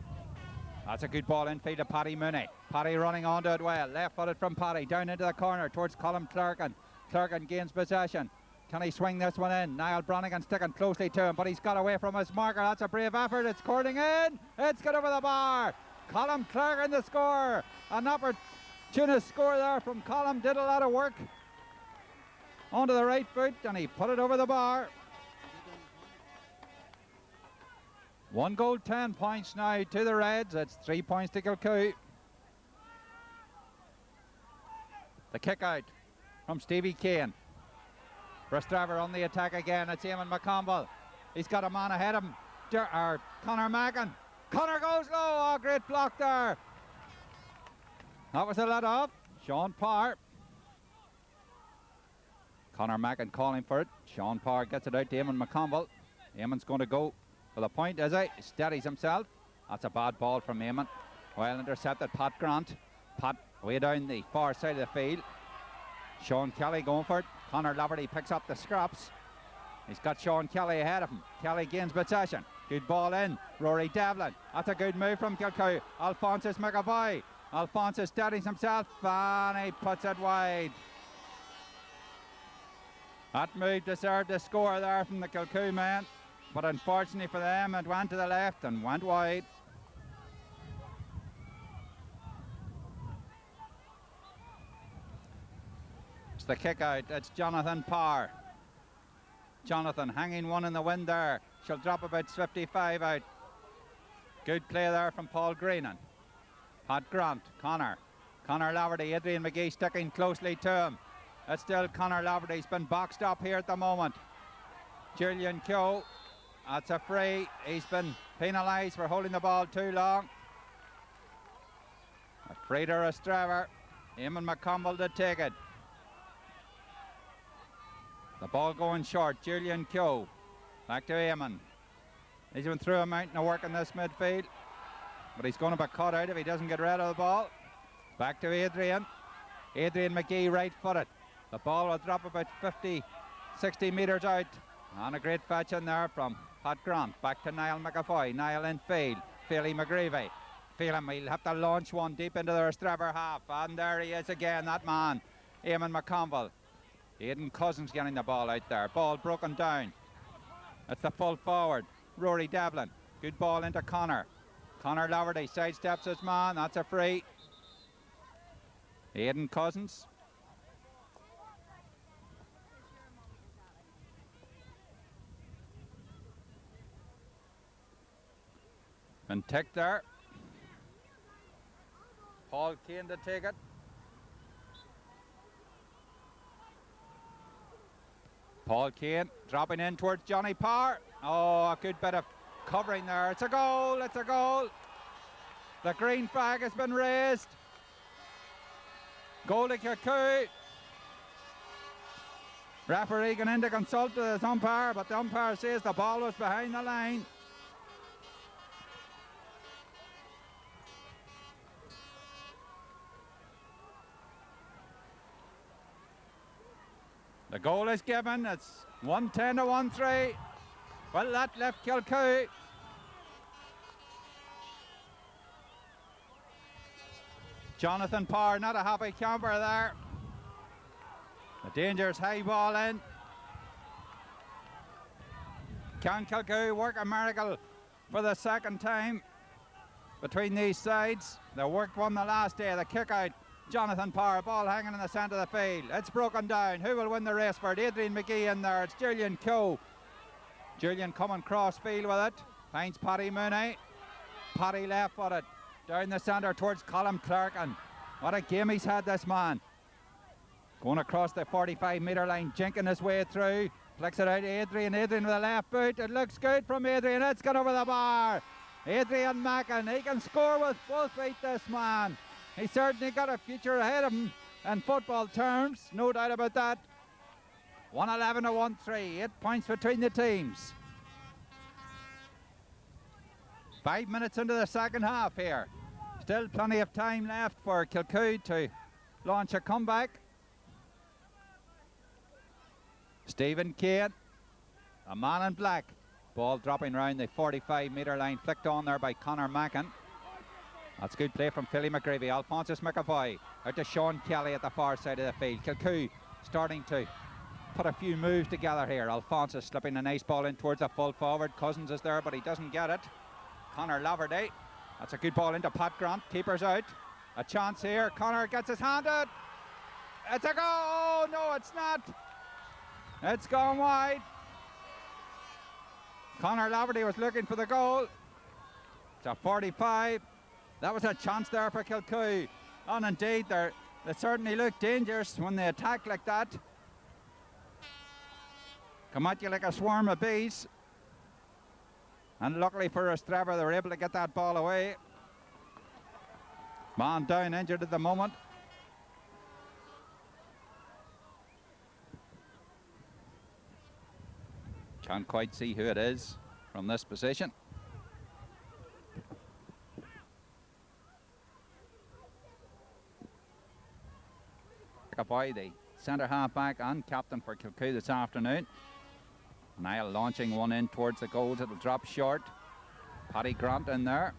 That's a good ball infield to Paddy Mooney. Paddy running onto it well. Left footed from Paddy. Down into the corner towards Colin Clerkin. Clerkin gains possession. Can he swing this one in? Niall Brannigan sticking closely to him, but he's got away from his marker. That's a brave effort. It's curling in. It's got over the bar. Colin Clerkin the score. An opportunist score there from Colin. Did a lot of work onto the right foot, and he put it over the bar. 1 goal, 10 points now to the Reds. It's 3 points to Kilcoo. The kick out from Stevie Kane. Rostrevor on the attack again. It's Eamon McConville. He's got a man ahead of him. Conor Mackin. Conor goes low. Oh, great block there. That was a let off. Sean Parr. Conor Mackin calling for it. Sean Parr gets it out to Eamon McConville. Eamon's going to go for the point, is he? He steadies himself. That's a bad ball from Eamon. Well intercepted. Pat Grant. Pat way down the far side of the field. Sean Kelly going for it. Conor Laverty picks up the scraps. He's got Sean Kelly ahead of him. Kelly gains possession. Good ball in. Rory Devlin. That's a good move from Kilcoo. Alphonsus McAvoy. Alphonsus steadies himself and he puts it wide. That move deserved a score there from the Kilcoo men, but unfortunately for them it went to the left and went wide. It's the kick out. It's Jonathan Parr. Jonathan hanging one in the wind there. She'll drop about 55 out. Good play there from Paul Greenan. Pat Grant, Conor Laverty, Adrian McGee sticking closely to him. It's still Conor Laverty. He's been boxed up here at the moment. Julian Keogh, that's a free. He's been penalised for holding the ball too long. A free to Rostrevor. Eamon McConville to take it. The ball going short. Julian Keogh. Back to Eamon. He's been through a mountain of work in this midfield, but he's going to be caught out if he doesn't get rid of the ball. Back to Adrian. Adrian McGee right footed. The ball will drop about 50, 60 metres out. And a great fetch in there from Pat Grant. Back to Niall McAvoy. Niall in field. Feely McGreevy. Feely, he'll have to launch one deep into the Rostrevor half. And there he is again, that man, Eamon McConville. Aidan Cousins getting the ball out there. Ball broken down. It's the full forward. Rory Devlin. Good ball into Conor. Conor Laverty sidesteps his man. That's a free. Aidan Cousins. And tick there. Paul Kane to take it. Paul Kane dropping in towards Johnny Parr. Oh, a good bit of covering there. It's a goal, it's a goal. The green flag has been raised. Goal to Kilcoo. Referee going in to consult with his umpire, but the umpire says the ball was behind the line. The goal is given. It's 110 to 1-3. Well, that left Kilcoo. Jonathan Parr, not a happy camper there. A dangerous high ball in. Can Kilcoo work a miracle for the second time between these sides? They worked one the last day. The kick out. Jonathan Parr, ball hanging in the centre of the field. It's broken down. Who will win the race for it? Adrian McGee in there. It's Julian Coe. Julian coming cross field with it. Finds Paddy Mooney. Paddy left footed. Down the centre towards Colin Clark. And what a game he's had, this man. Going across the 45-metre line, jinking his way through. Flicks it out to Adrian. Adrian with a left boot. It looks good from Adrian. It's gone over the bar. Adrian Mackin. He can score with both feet, this man. He's certainly got a future ahead of him in football terms. No doubt about that. 111 to 1-3. 8 points between the teams. 5 minutes into the second half here. Still plenty of time left for Kilcoo to launch a comeback. Stephen Kane, a man in black. Ball dropping round the 45-metre line, flicked on there by Conor Mackin. That's good play from Philly McGreevy. Alphonsus McAvoy out to Sean Kelly at the far side of the field. Kilcoo starting to put a few moves together here. Alphonsus slipping a nice ball in towards the full forward. Cousins is there, but he doesn't get it. Conor Laverty. That's a good ball into Pat Grant. Keeper's out. A chance here. Conor gets his hand out. It's a goal. Oh, no, it's not. It's gone wide. Conor Laverty was looking for the goal. It's a 45. That was a chance there for Kilcoo. And indeed, they certainly look dangerous when they attack like that. Come at you like a swarm of bees. And luckily for Rostrevor, they were able to get that ball away. Man down, injured at the moment. Can't quite see who it is from this position. McAvoy, the centre half back and captain for Kilcoo this afternoon. Niall launching one in towards the goals. It'll drop short. Paddy Grant in there.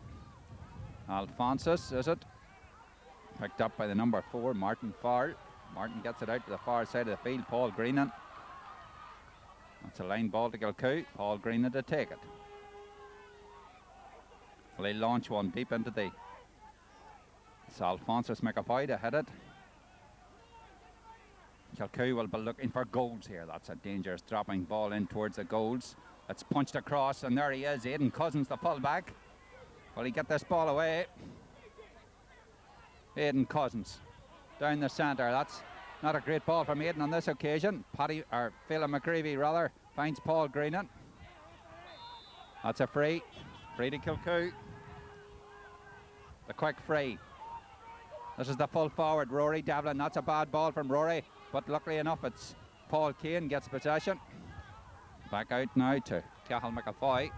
Alphonsus, is it? Picked up by the number 4, Martin Farrell. Martin gets it out to the far side of the field. Paul Greenan. That's a line ball to Kilcoo. Paul Greenan to take it. Well, they launch one deep into the... It's Alphonsus McAvoy to hit it. Kilcoo will be looking for goals here. That's a dangerous dropping ball in towards the goals. It's punched across, and there he is, Aidan Cousins, the fullback. Will he get this ball away? Aidan Cousins down the centre. That's not a great ball from Aidan on this occasion. Philip McGreevy rather finds Paul Greenan. That's a free. Free to Kilcoo. The quick free. This is the full forward, Rory Devlin. That's a bad ball from Rory, but luckily enough it's Paul Kane gets possession. Back out now to Cathal McAvoy.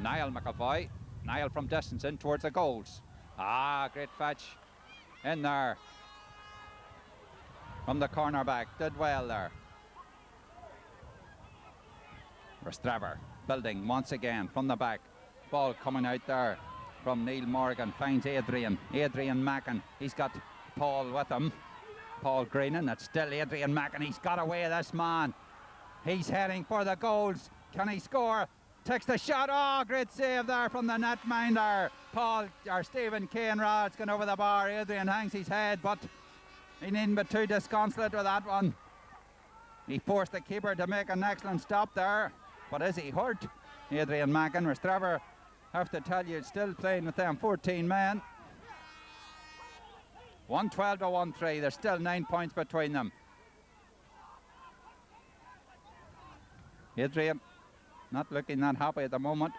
Niall McAvoy. Niall from distance in towards the goals. Ah, great fetch in there from the cornerback. Did well there. Rostrevor building once again from the back. Ball coming out there from Neil Morgan. Finds Adrian Mackin. He's got Paul with him. Paul Greenan. That's still Adrian Mackin. He's got away, this man. He's heading for the goals. Can he score? Takes the shot. Oh, great save there from the netminder. Stephen Kane. It's gone over the bar. Adrian hangs his head, but he needn't be too disconsolate with that one. He forced the keeper to make an excellent stop there. But is he hurt? Adrian Mackin. Rostrevor, have to tell you, still playing with them 14 men. 112 to 1-3. There's still 9 points between them. Adrian not looking that happy at the moment.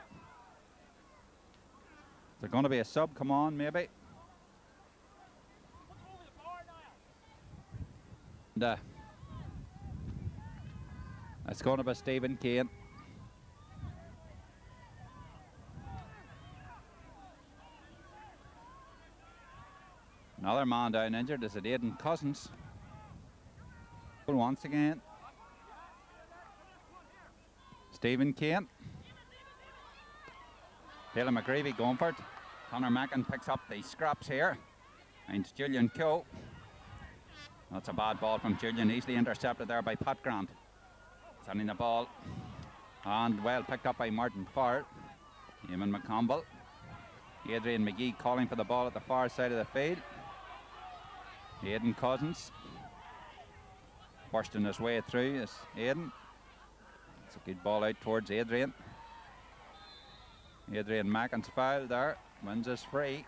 Is there going to be a sub? Come on, maybe. And, it's going to be Stephen Kane. Another man down injured. Is it Aidan Cousins? Once again. Stephen Kane. Taylor McGreevy going for it. Conor Mackin picks up the scraps here. And Julian Kilcoo. That's a bad ball from Julian, easily intercepted there by Pat Grant. Sending the ball. And well picked up by Martin Farr. Eamon McConville. Adrian McGee calling for the ball at the far side of the field. Aidan Cousins. Bursting his way through is Aidan. It's a good ball out towards Adrian. Adrian Mackin's foul there. Wins his free.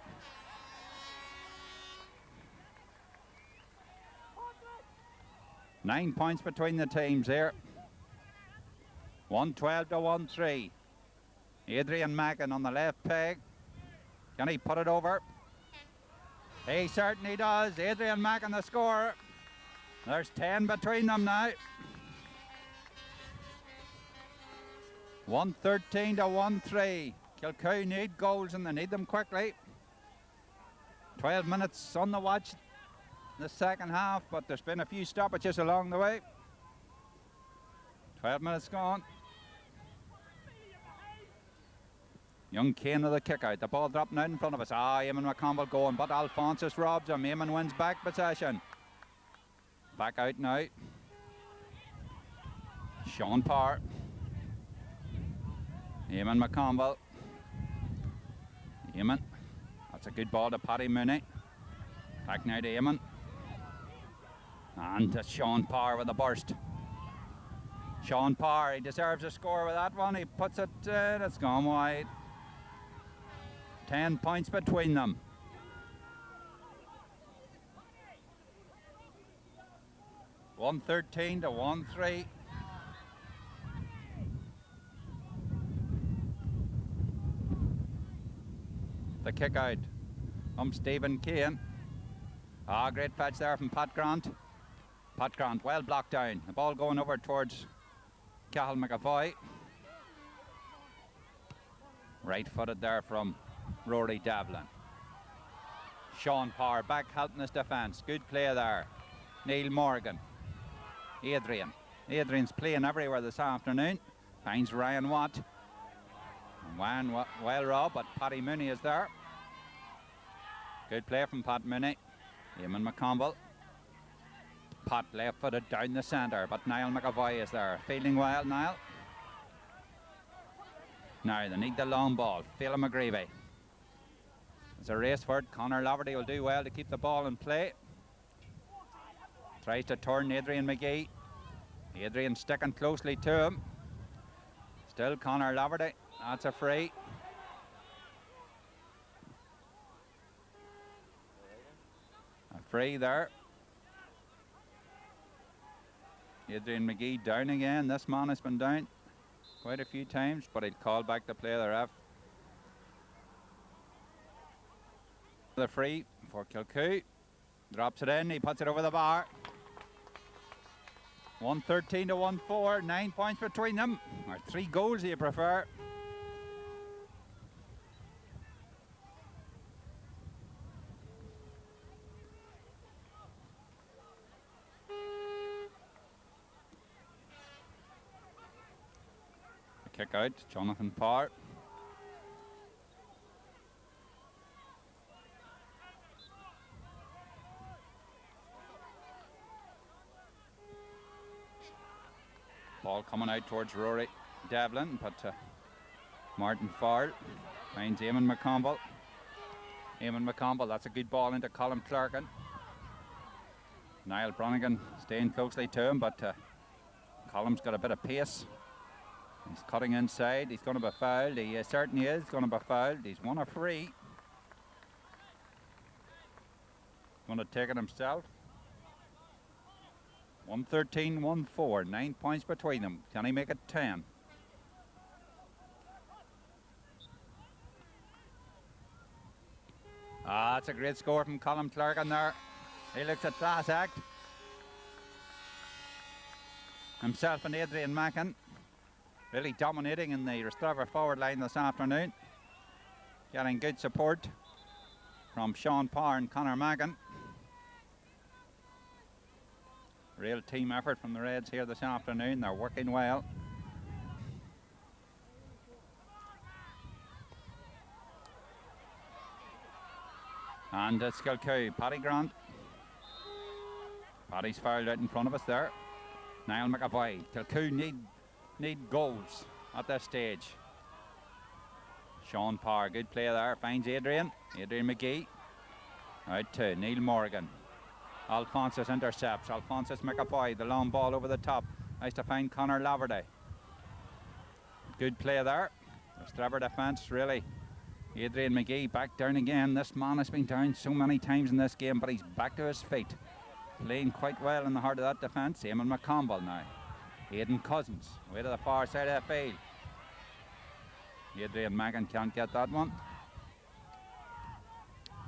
Nine points between the teams here. 112 to 1-3. Adrian Mackin on the left peg. Can he put it over? He certainly does. Adrian Mackin the scorer. There's 10 between them now. 113 to 1-3. Kilcoo need goals and they need them quickly. 12 minutes on the watch the second half, but there's been a few stoppages along the way. 12 minutes gone. Young Kane of the kick out. The ball dropping out in front of us. Eamon McConville going, but Alphonsus robs him. Eamon wins back possession. Back out now. Sean Parr. Eamon McConville. Eamon. That's a good ball to Paddy Mooney. Back now to Eamon. And to Sean Parr with a burst. Sean Parr, he deserves a score with that one. He puts it in, it's gone wide. 10 points between them. $113 to 1-3. The kick out from Stephen Kane. Great patch there from Pat Grant. Pat Grant well blocked down. The ball going over towards Cathal McAvoy. Right footed there from Rory Devlin. Sean Parr back helping his defence. Good play there. Neil Morgan. Adrian. Adrian's playing everywhere this afternoon. Finds Ryan Watt. Ryan well robbed, but Paddy Mooney is there. Good play from Pat Mooney. Eamon McConville. Pat left footed down the centre, but Niall McAvoy is there. Feeling well, Niall. Now they need the long ball. Phelan McGreevy. It's a race for it. Conor Laverty will do well to keep the ball in play. Tries to turn Adrian McGee. Adrian sticking closely to him. Still Conor Laverty. That's a free. A free there. Adrian McGee down again. This man has been down quite a few times, but he'd call back the play of the ref. The free for Kilcoo. Drops it in. He puts it over the bar. 113 to 1-4. 9 points between them. Or 3 goals, do you prefer? Kick out, Jonathan Parr. Ball coming out towards Rory Devlin, but Martin Farr finds Eamon McConville. Eamon McConville, that's a good ball into Colin Clerkin. Niall Bronigan staying closely to him, but Colum's got a bit of pace. He's cutting inside. He's going to be fouled. He certainly is going to be fouled. He's won a free. Going to take it himself. 113, 1-4. 9 points between them. Can he make it 10? That's a great score from Colin Clerkin there. He looks a class act. Himself and Adrian Mackin really dominating in the Rostrevor forward line this afternoon. Getting good support from Sean Parr and Conor Mackin. Real team effort from the Reds here this afternoon. They're working well. And it's Kilcoo. Paddy Grant. Paddy's fouled out in front of us there. Niall McAvoy. Kilcoo need goals at this stage. Sean Parr, good play there. Finds Adrian McGee. Out to Neil Morgan. Alphonsus intercepts. Alphonsus McAvoy, the long ball over the top. Nice to find Conor Laverty. Good play there. Rostrevor defence, really. Adrian McGee back down again. This man has been down so many times in this game, but he's back to his feet. Playing quite well in the heart of that defence. Eamon McConville now. Aidan Cousins, way to the far side of the field. Adrian Magan can't get that one.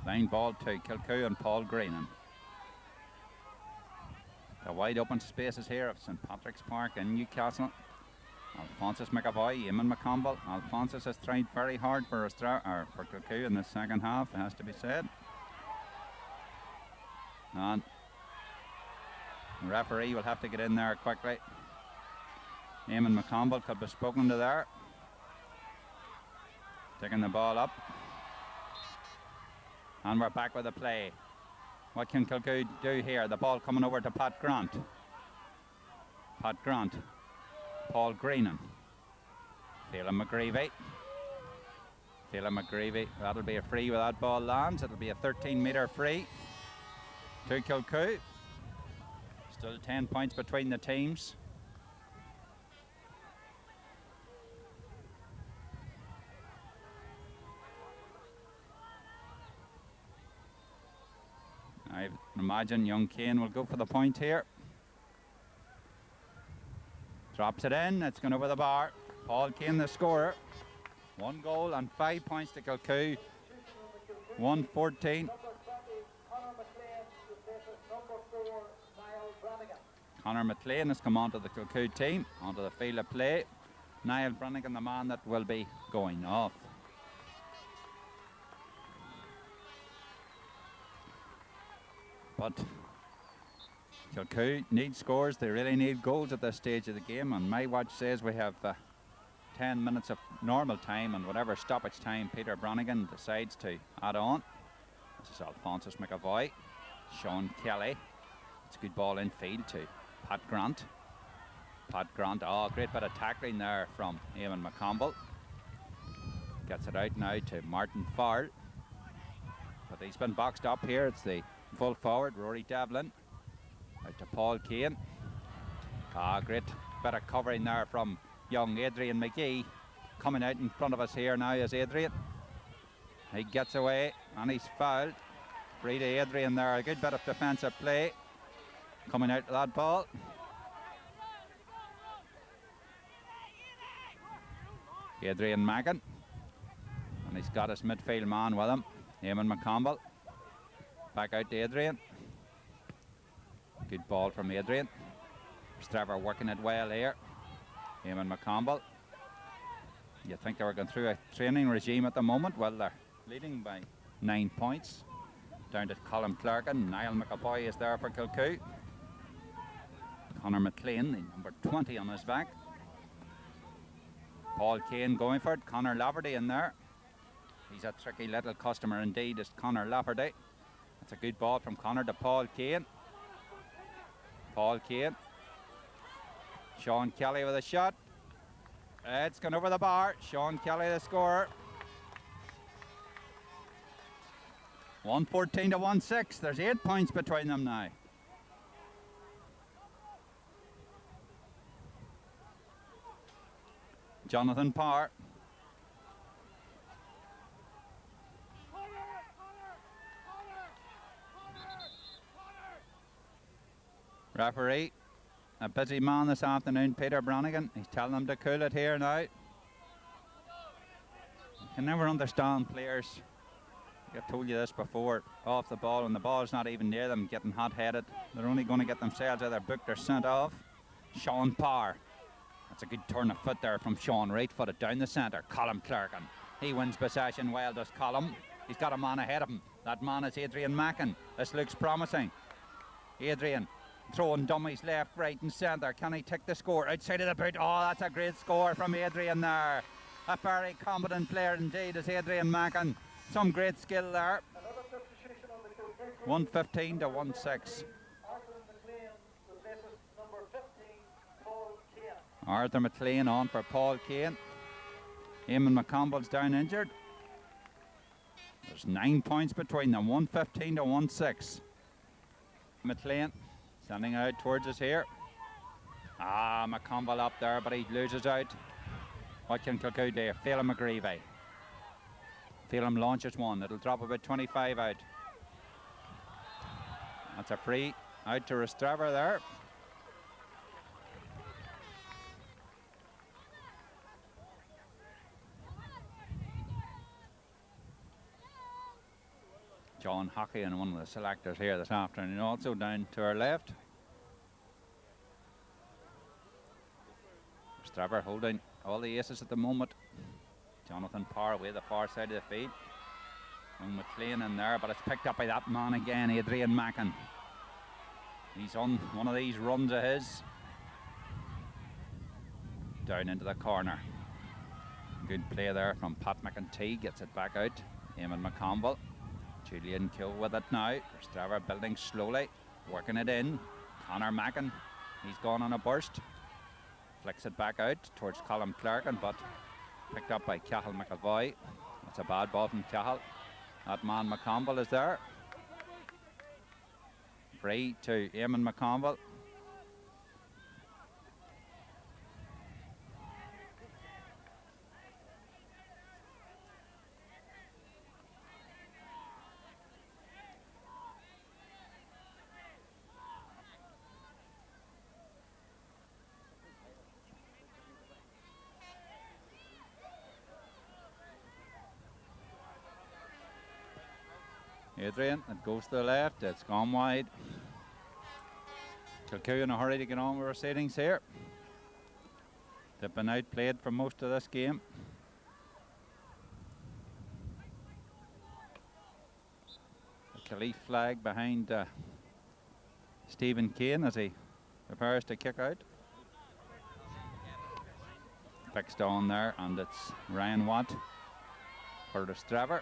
Line ball to Kilcoo and Paul Greenan. The wide open spaces here of St Patrick's Park in Newcastle. Alphonsus McAvoy, Eamon McConville. Alphonsus has tried very hard for Kilcoo in the second half, it has to be said. And the referee will have to get in there quickly. Eamon McConville could be spoken to there. Taking the ball up. And we're back with the play. What can Kilcoo do here? The ball coming over to Pat Grant. Pat Grant. Paul Greenan. Phelan McGreevy. Phelan McGreevy. That'll be a free where that ball lands. It'll be a 13-metre free to Kilcoo. Still 10 points between the teams. I imagine young Kane will go for the point here. Drops it in, it's gone over the bar. Paul Kane the scorer. 1 goal and 5 points to Kilcoo. 1-14. Conor McLean has come onto the Kilcoo team, onto the field of play. Niall Brannigan, the man that will be going off. But Kilcoo need scores. They really need goals at this stage of the game, and my watch says we have 10 minutes of normal time, and whatever stoppage time Peter Brannigan decides to add on. This is Alphonsus McAvoy. Sean Kelly. It's a good ball in field to Pat Grant. Pat Grant, oh, great bit of tackling there from Eamon McConville. Gets it out now to Martin Farrell. But he's been boxed up here. It's the full forward, Rory Devlin. Out to Paul Kane. Ah, great bit of covering there from young Adrian McGee. Coming out in front of us here now is Adrian. He gets away and he's fouled. Free to Adrian there. A good bit of defensive play. Coming out to that ball. Adrian Magan. And he's got his midfield man with him. Eamon McConville. Back out to Adrian. Good ball from Adrian. Rostrevor working it well here. Eamon McConville. You think they were going through a training regime at the moment? Well, they're leading by 9 points. Down to Colin Clerkin. Niall McAvoy is there for Kilcoo. Conor McLean, the number 20 on his back. Paul Kane going for it. Conor Laverty in there. He's a tricky little customer indeed, is Conor Laverty. That's a good ball from Conor to Paul Kane. Paul Kane. Sean Kelly with a shot. It's gone over the bar. Sean Kelly the scorer. 1-14 to 1-6. There's 8 points between them now. Jonathan Parr. Referee, a busy man this afternoon, Peter Brannigan. He's telling them to cool it here now. You can never understand players. I've told you this before, off the ball, and the ball's not even near them, getting hot-headed. They're only going to get themselves either booked or sent off. Sean Parr. That's a good turn of foot there from Sean, right-footed down the centre. Colin Clerkin. He wins possession well, does Colin. He's got a man ahead of him. That man is Adrian Macken. This looks promising. Adrian throwing dummies left, right and centre. Can he take the score outside of the boot? Oh, that's a great score from Adrian there. A very competent player indeed is Adrian Mackin. Some great skill there. 115 to 16. Arthur McLean on for Paul Kane. Eamon McConville's down injured. There's 9 points between them, 115 to 16. McLean sending out towards us here. McConville up there, but he loses out. What can Kilcoo do? Phelan McGreevy. Phelan launches one. It'll drop about 25 out. That's a free out to Rostrevor there. John Hockey and one of the selectors here this afternoon, also down to our left. Rostrevor holding all the aces at the moment. Jonathan Parr away the far side of the field. And McLean in there, but it's picked up by that man again, Adrian Mackin. He's on one of these runs of his. Down into the corner. Good play there from Pat McEntee, gets it back out. Eamon McConville. Julian Kill with it now. Rostrevor building slowly, working it in. Conor Mackin, he's gone on a burst. Flicks it back out towards Colin Clerkin, but picked up by Cahill McAvoy. That's a bad ball from Cahill. That man McConville is there. Free to Eamon McConville. Adrian, it goes to the left, it's gone wide. Kilcoo in a hurry to get on with proceedings here. They've been outplayed for most of this game. The Caliph flag behind Stephen Kane as he prepares to kick out. Fixed on there, and it's Ryan Watt for Rostrevor.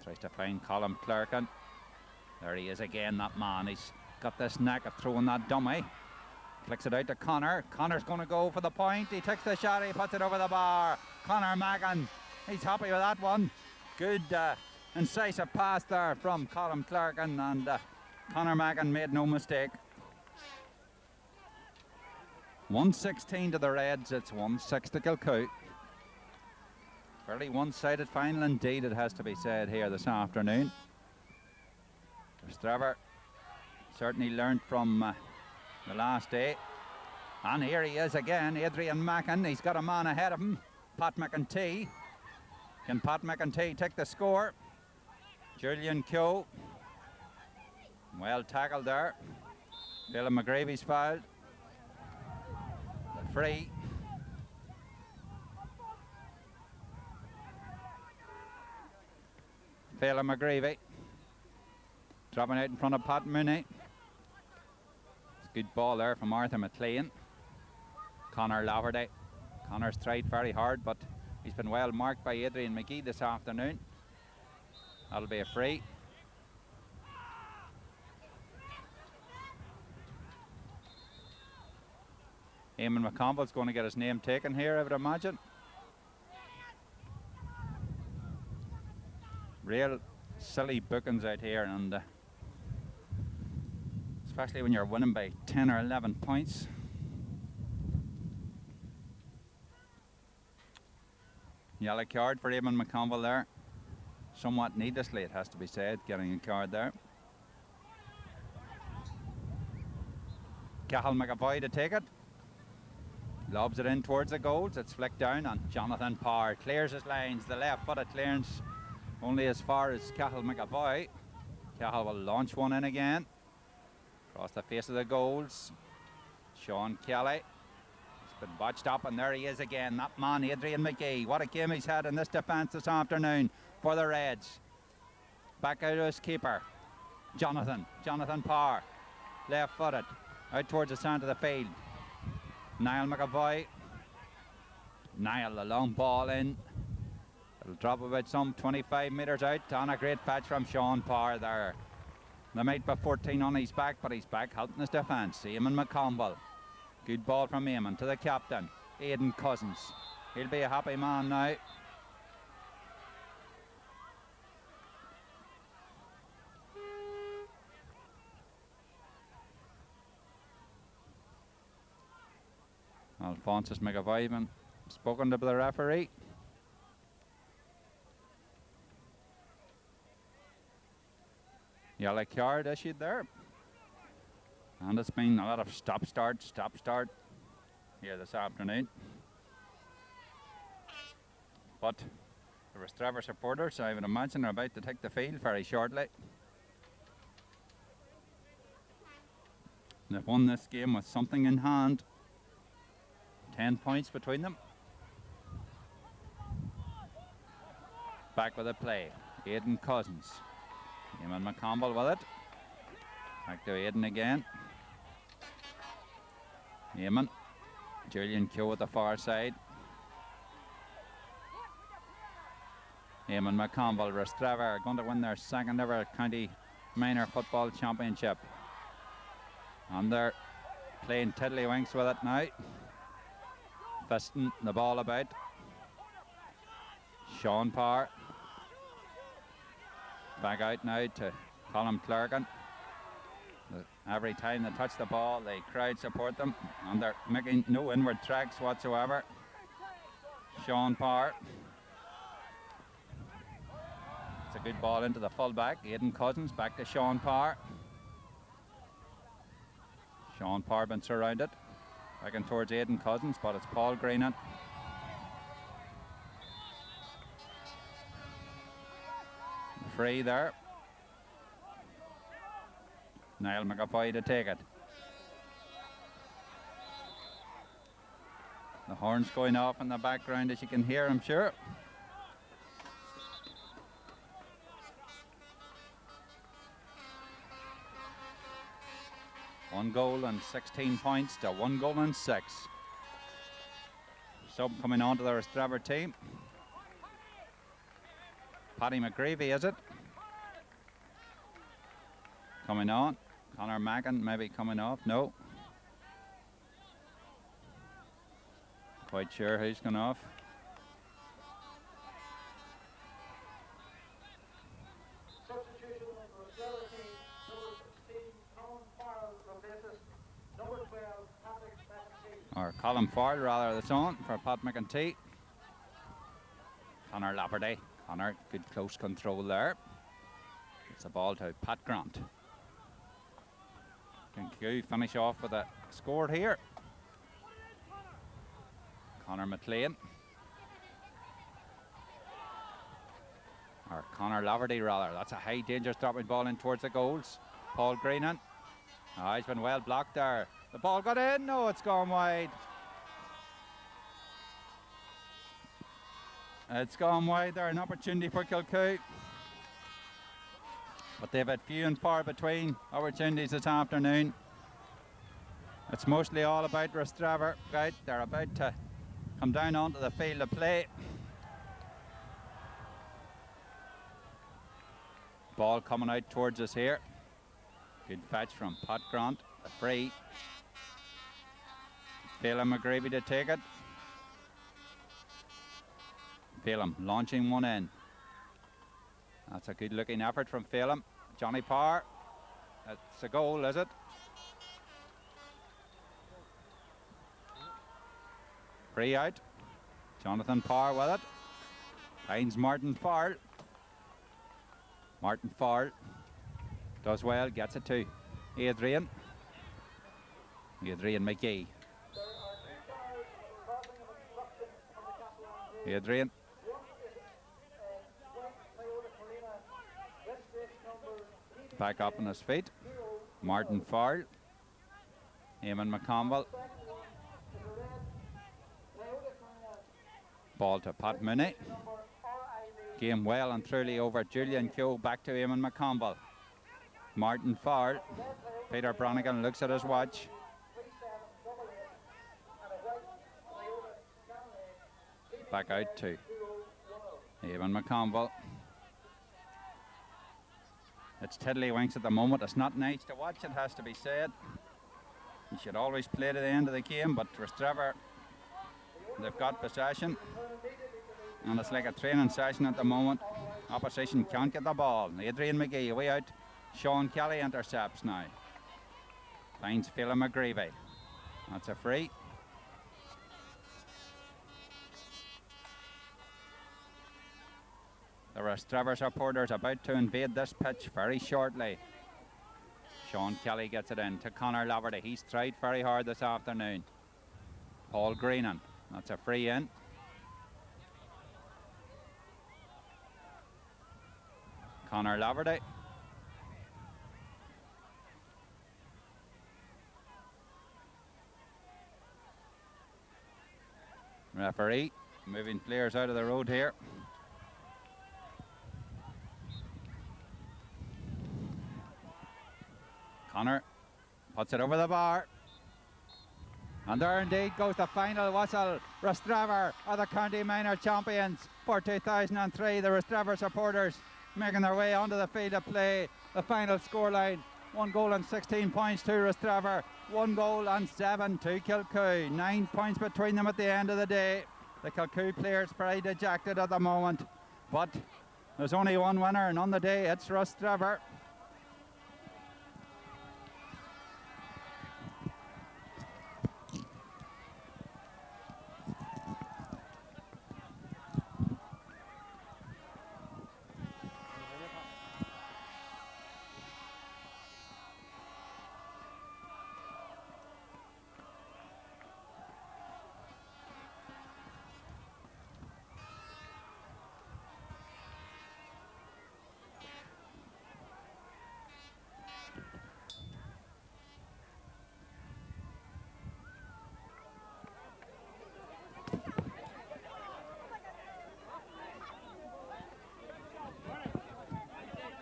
Tries to find Colin Clerkin. There he is again, that man. He's got this knack of throwing that dummy. Flicks it out to Connor. Connor's going to go for the point. He takes the shot, he puts it over the bar. Conor Mackin, he's happy with that one. Good incisive pass there from Colin Clerkin, and Conor Mackin made no mistake. 116 to the Reds, it's 1-6 to Kilcoo. Fairly one-sided final indeed, it has to be said here this afternoon. Rostrevor certainly learned from the last day. And here he is again, Adrian Mackin. He's got a man ahead of him, Pat McEntee. Can Pat McEntee take the score? Julian Keogh. Well tackled there. Phelan McGreevy's fouled. The free. Phelan McGreevy dropping out in front of Pat Mooney. It's a good ball there from Arthur McLean. Conor Laverty. Conor's tried very hard, but he's been well marked by Adrian McGee this afternoon. That'll be a free. Eamon McConville's going to get his name taken here, I would imagine. Real silly bookings out here, and especially when you're winning by 10 or 11 points. Yellow card for Eamon McConville there. Somewhat needlessly, it has to be said, getting a card there. Cahill McAvoy to take it. Lobs it in towards the goals. It's flicked down, and Jonathan Parr clears his lines. The left-footed clearance only as far as Cahill McAvoy. Cahill will launch one in again. Across the face of the goals. Sean Kelly. He's been botched up, and there he is again. That man, Adrian McGee. What a game he's had in this defence this afternoon for the Reds. Back out to his keeper. Jonathan Parr. left-footed, out towards the centre of the field. Niall McAvoy. Niall, a long ball in. It'll drop about some 25 metres out on a great patch from Sean Parr there. They might be 14 on his back, but he's back helping his defence. Eamon McConville. Good ball from Eamon to the captain, Aidan Cousins. He'll be a happy man now. Alphonsus McAvoy spoken to the referee. Yellow card issued there. And it's been a lot of stop-start here this afternoon. But the Rostrevor supporters, I would imagine, are about to take the field very shortly. They've won this game with something in hand. 10 points between them. Back with a play. Aidan Cousins. Eamon McConville with it. Back to Aidan again. Eamon. Julian Keogh at the far side. Eamon McConville, Rostrevor going to win their second ever county minor football championship. And they're playing tiddlywinks with it now. Fisting the ball about. Sean Parr. Back out now to Colin Clergan. Every time they touch the ball, the crowd support them, and they're making no inward tracks whatsoever. Sean Parr. It's a good ball into the full-back. Aidan Cousins back to Sean Parr. Sean Parr been surrounded. Back in towards Aidan Cousins, but it's Paul Greenan. Free there. Niall McAvoy to take it. The horn's going off in the background, as you can hear, I'm sure. One goal and 16 points to 1 goal and 6. Sub coming on to the Rostrevor team. Paddy McGreevy, is it? Coming on. Conor Mackin maybe coming off. No. Quite sure who's gone off. Substitution on the Rostrevor team. Number 16, Colin Farrell replaces number 12, Patrick McEntee. Or Colin Farrell, rather, that's on for Pat McEntee. Conor Lafferty. Conor, good close control there. It's a ball to Pat Grant. Can Kilcoo finish off with a score here? Conor McLean. Or Conor Lafferty, rather. That's a high, dangerous dropping ball in towards the goals. Paul Greenan. Oh, he's been well blocked there. The ball got in. No, it's gone wide. It's gone wide there. An opportunity for Kilcoo. But they've had few and far between opportunities this afternoon. It's mostly all about Rostrevor. Right, they're about to come down onto the field of play. Ball coming out towards us here. Good fetch from Pat Grant. A free. Phelan McGreevy to take it. Phelan launching one in. That's a good looking effort from Phelan. Johnny Parr. That's a goal, is it? Free out. Jonathan Parr with it. Finds Martin Farrell. Martin Farrell does well, gets it to Adrian. Adrian McGee. Adrian. Back up on his feet. Martin Farrell. Eamon McConville. Ball to Pat Mooney. Game well and truly over. Julian Keogh back to Eamon McConville. Martin Farrell. Peter Bronigan looks at his watch. Back out to Evan McConville. It's tiddlywinks at the moment. It's not nice to watch, it has to be said. You should always play to the end of the game, but Rostrevor, they've got possession. And it's like a training session at the moment. Opposition can't get the ball. Adrian McGee away out. Sean Kelly intercepts now. Finds Phelan McGreevy. That's a free. The Rostrevor supporters about to invade this pitch very shortly. Sean Kelly gets it in to Conor Laverty. He's tried very hard this afternoon. Paul Greenan. That's a free in. Conor Laverty. Referee moving players out of the road here. Conor puts it over the bar. And there indeed goes the final whistle. Rostrevor are the county minor champions for 2003. The Rostrevor supporters making their way onto the field of play. The final scoreline, 1 goal and 16 points to Rostrevor, 1 goal and 7 to Kilcoo. 9 points between them at the end of the day. The Kilcoo players very dejected at the moment, but there's only one winner, and on the day it's Rostrevor.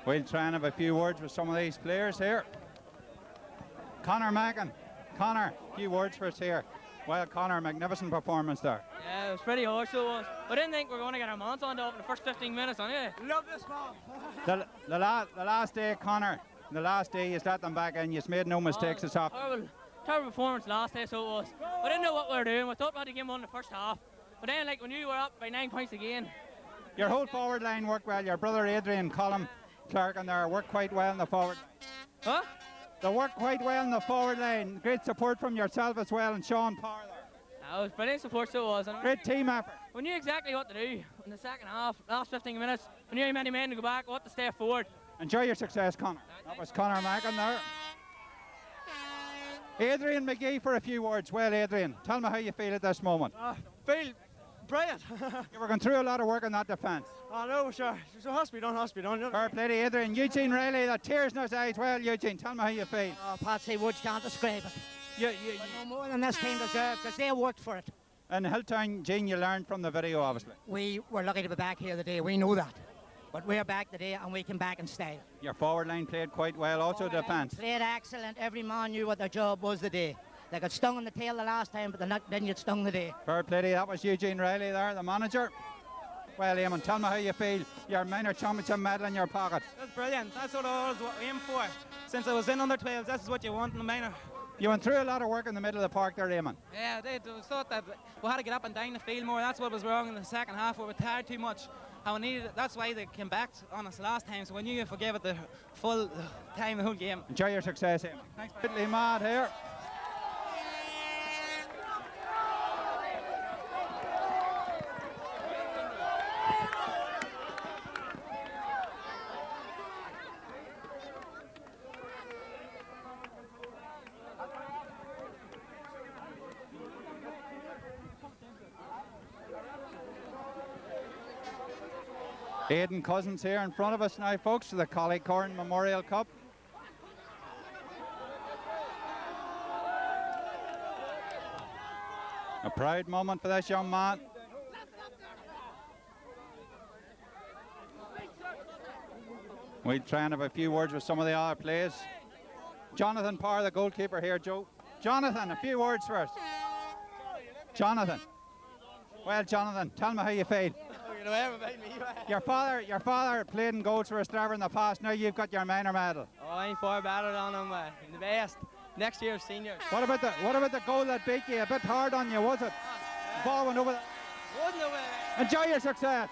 We'll try and have a few words with some of these players here. Conor Mackin. Conor, a few words for us here. Well, Conor, magnificent performance there. Yeah, it was pretty harsh, so it was. I didn't think we were going to get our mans on top in the first 15 minutes, anyway. Love this ball. The last day, Conor, the last day you let them back in, you made no mistakes this afternoon. Terrible performance last day, so it was. I didn't know what we were doing. We thought we had the game won in the first half. But then, like, we knew we were up by 9 points again. Your whole forward line worked well. Your brother Adrian, Colm, Clark and there worked quite well in the forward line. Huh? They worked quite well in the forward line. Great support from yourself as well and Sean Power there. That was brilliant support, so it was. And great team effort. We knew exactly what to do in the second half, last 15 minutes. We knew how many men to go back, what to stay forward. Enjoy your success, Conor. That was Conor Mackin there. Adrian McGee for a few words. Well, Adrian, tell me how you feel at this moment. Feel brilliant. You were going through a lot of work on that defence. Oh no, sure. So has to be done. Fair play to Adrian. Eugene Riley, the tears in his eyes. Well, Eugene, tell me how you feel. Oh, Patsy Woods can't describe it. But no more than this team deserves, because they worked for it. And Hilltown, Gene, you learned from the video, obviously. We were lucky to be back here today. We know that. But we're back today, and we came back in style. Your forward line played quite well, also defence. Played excellent. Every man knew what their job was today. They got stung in the tail the last time, but they didn't get stung today. Fair play to you. That was Eugene Riley there, the manager. Well, Eamon, tell me how you feel. Your minor championship medal in your pocket. That's brilliant. That's what I was aiming for. Since I was in under 12s, this is what you want in the minor. You went through a lot of work in the middle of the park there, Eamon. Yeah, I did. I thought that we had to get up and down the field more. That's what was wrong in the second half. We were tired too much. And we needed it. That's why they came back on us last time. So we knew if we gave it the full time, the whole game. Enjoy your success, Eamon. Thanks. Totally mad here. Aidan Cousins here in front of us now, folks, to the Collycorn Memorial Cup. A proud moment for this young man. We'll try and have a few words with some of the other players. Jonathan Parr, the goalkeeper here, Joe. Jonathan, a few words first. Jonathan. Well, Jonathan, tell me how you feel. You know everything about me. Your father played in goals for Rostrevor in the past. Now you've got your minor medal. Oh, I ain't far better than him. The best. Next year's senior. What about the goal that beat you? A bit hard on you, was it? Ball went over. Wasn't it? Enjoy your success.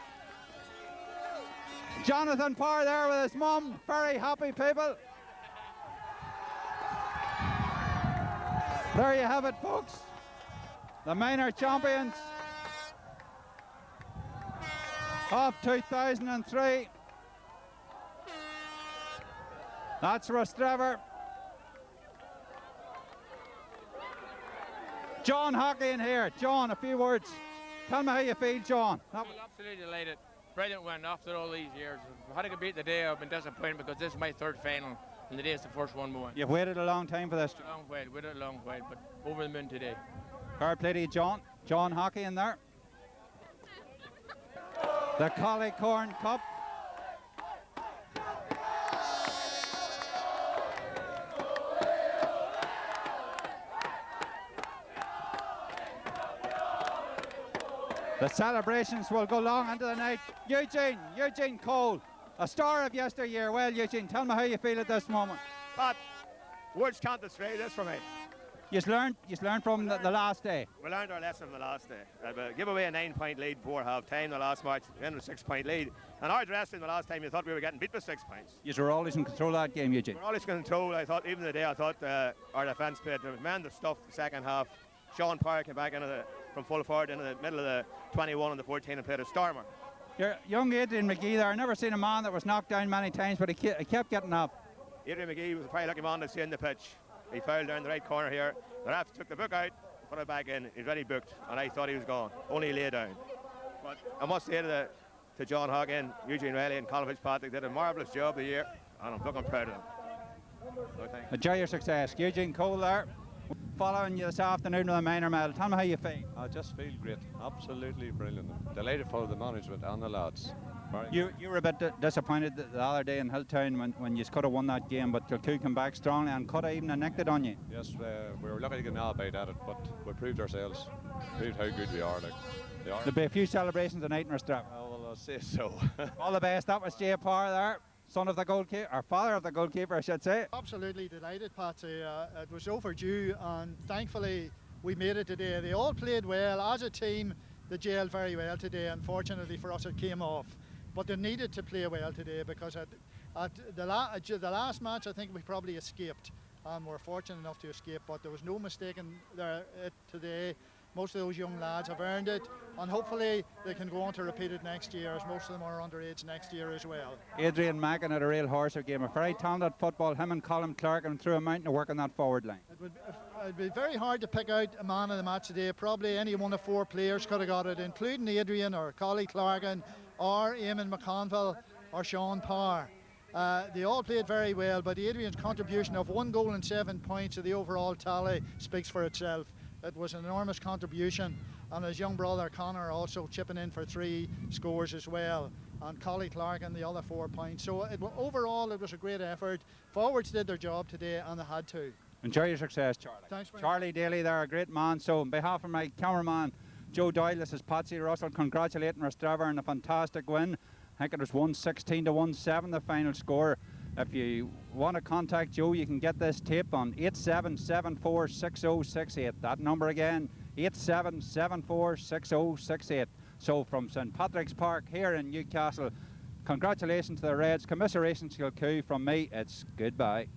Jonathan Parr there with his mum. Very happy people. There you have it, folks. The minor champions of 2003. That's Rostrevor. John Hockey in here. John, a few words. Tell me how you feel, John. I'm absolutely delighted. Brilliant win after all these years. If I had to beat the day, I've been disappointed because this is my third final and the day is the first one we won. You've waited a long time for this. A long wait, waited a long wait, but over the moon today. Fair play to you, John. John Hockey in there. The Collie Corn Cup. The celebrations will go long into the night. Eugene Cole, a star of yesteryear. Well, Eugene, tell me how you feel at this moment. But words can't describe this for me. You've learned from the last day. We learned our lesson from the last day. Give away a 9-point lead before half time the last match, then a 6-point lead. And our dressing the last time, you thought we were getting beat by 6 points. You were always in control of that game, Eugene. We were always in control. I thought, even today, our defence played tremendous stuff the second half. Sean Parr came back from full forward into the middle of the 21 and the 14 and played a stormer. Your young Adrian McGee there, I never seen a man that was knocked down many times, but he kept getting up. Adrian McGee was a very lucky man to see in the pitch. He fouled down the right corner here. The ref took the book out, put it back in. He's ready booked, and I thought he was gone. Only lay down. But I must say to John Hogan, Eugene Riley, and Colin Fitzpatrick did a marvellous job the year, and I'm fucking proud of them. So enjoy your success. Eugene Cole there, following you this afternoon with a minor medal. Tell me how you feel. I just feel great. Absolutely brilliant. Delighted for the management and the lads. You were a bit disappointed the other day in Hilltown when you could have won that game, but Kilcoo came back strongly and could have even nicked it on you. Yes, we were lucky to get an albeit at it, but we proved ourselves, proved how good we are. There'll be a few celebrations tonight in Rostrevor. Oh, well, I'll say so. All the best. That was Jay Parr there, son of the goalkeeper, or father of the goalkeeper, I should say. Absolutely delighted, Patsy. It was overdue, and thankfully we made it today. They all played well as a team. They gelled very well today. Unfortunately for us, it came off. But they needed to play well today because at the last match, I think we probably escaped, and we're fortunate enough to escape. But there was no mistake in it today. Most of those young lads have earned it, and hopefully they can go on to repeat it next year, as most of them are underage next year as well. Adrian Mackin had a real horser game, a very talented football. Him and Colin Clark and threw a mountain of work on that forward line. It'd be very hard to pick out a man of the match today. Probably any one of 4 players could have got it, including Adrian or Collie Clarkin or Eamon McConville or Sean Parr. They all played very well, but Adrian's contribution of 1 goal and 7 points to the overall tally speaks for itself. It was an enormous contribution, and his young brother Connor also chipping in for 3 scores as well, and Collie Clark and the other 4 points. So overall it was a great effort. Forwards did their job today, and they had to. Enjoy your success, Charlie. Thanks very Charlie much. Daly there, a great man. So on behalf of my cameraman Joe Doyle, this is Patsy Russell congratulating Rostrevor on a fantastic win. I think it was 116 to 17 the final score. If you want to contact Joe, you can get this tape on 87746068. That number again, 87746068. So from St Patrick's Park here in Newcastle, congratulations to the Reds, commiserations to Kilcoo. From me, it's goodbye.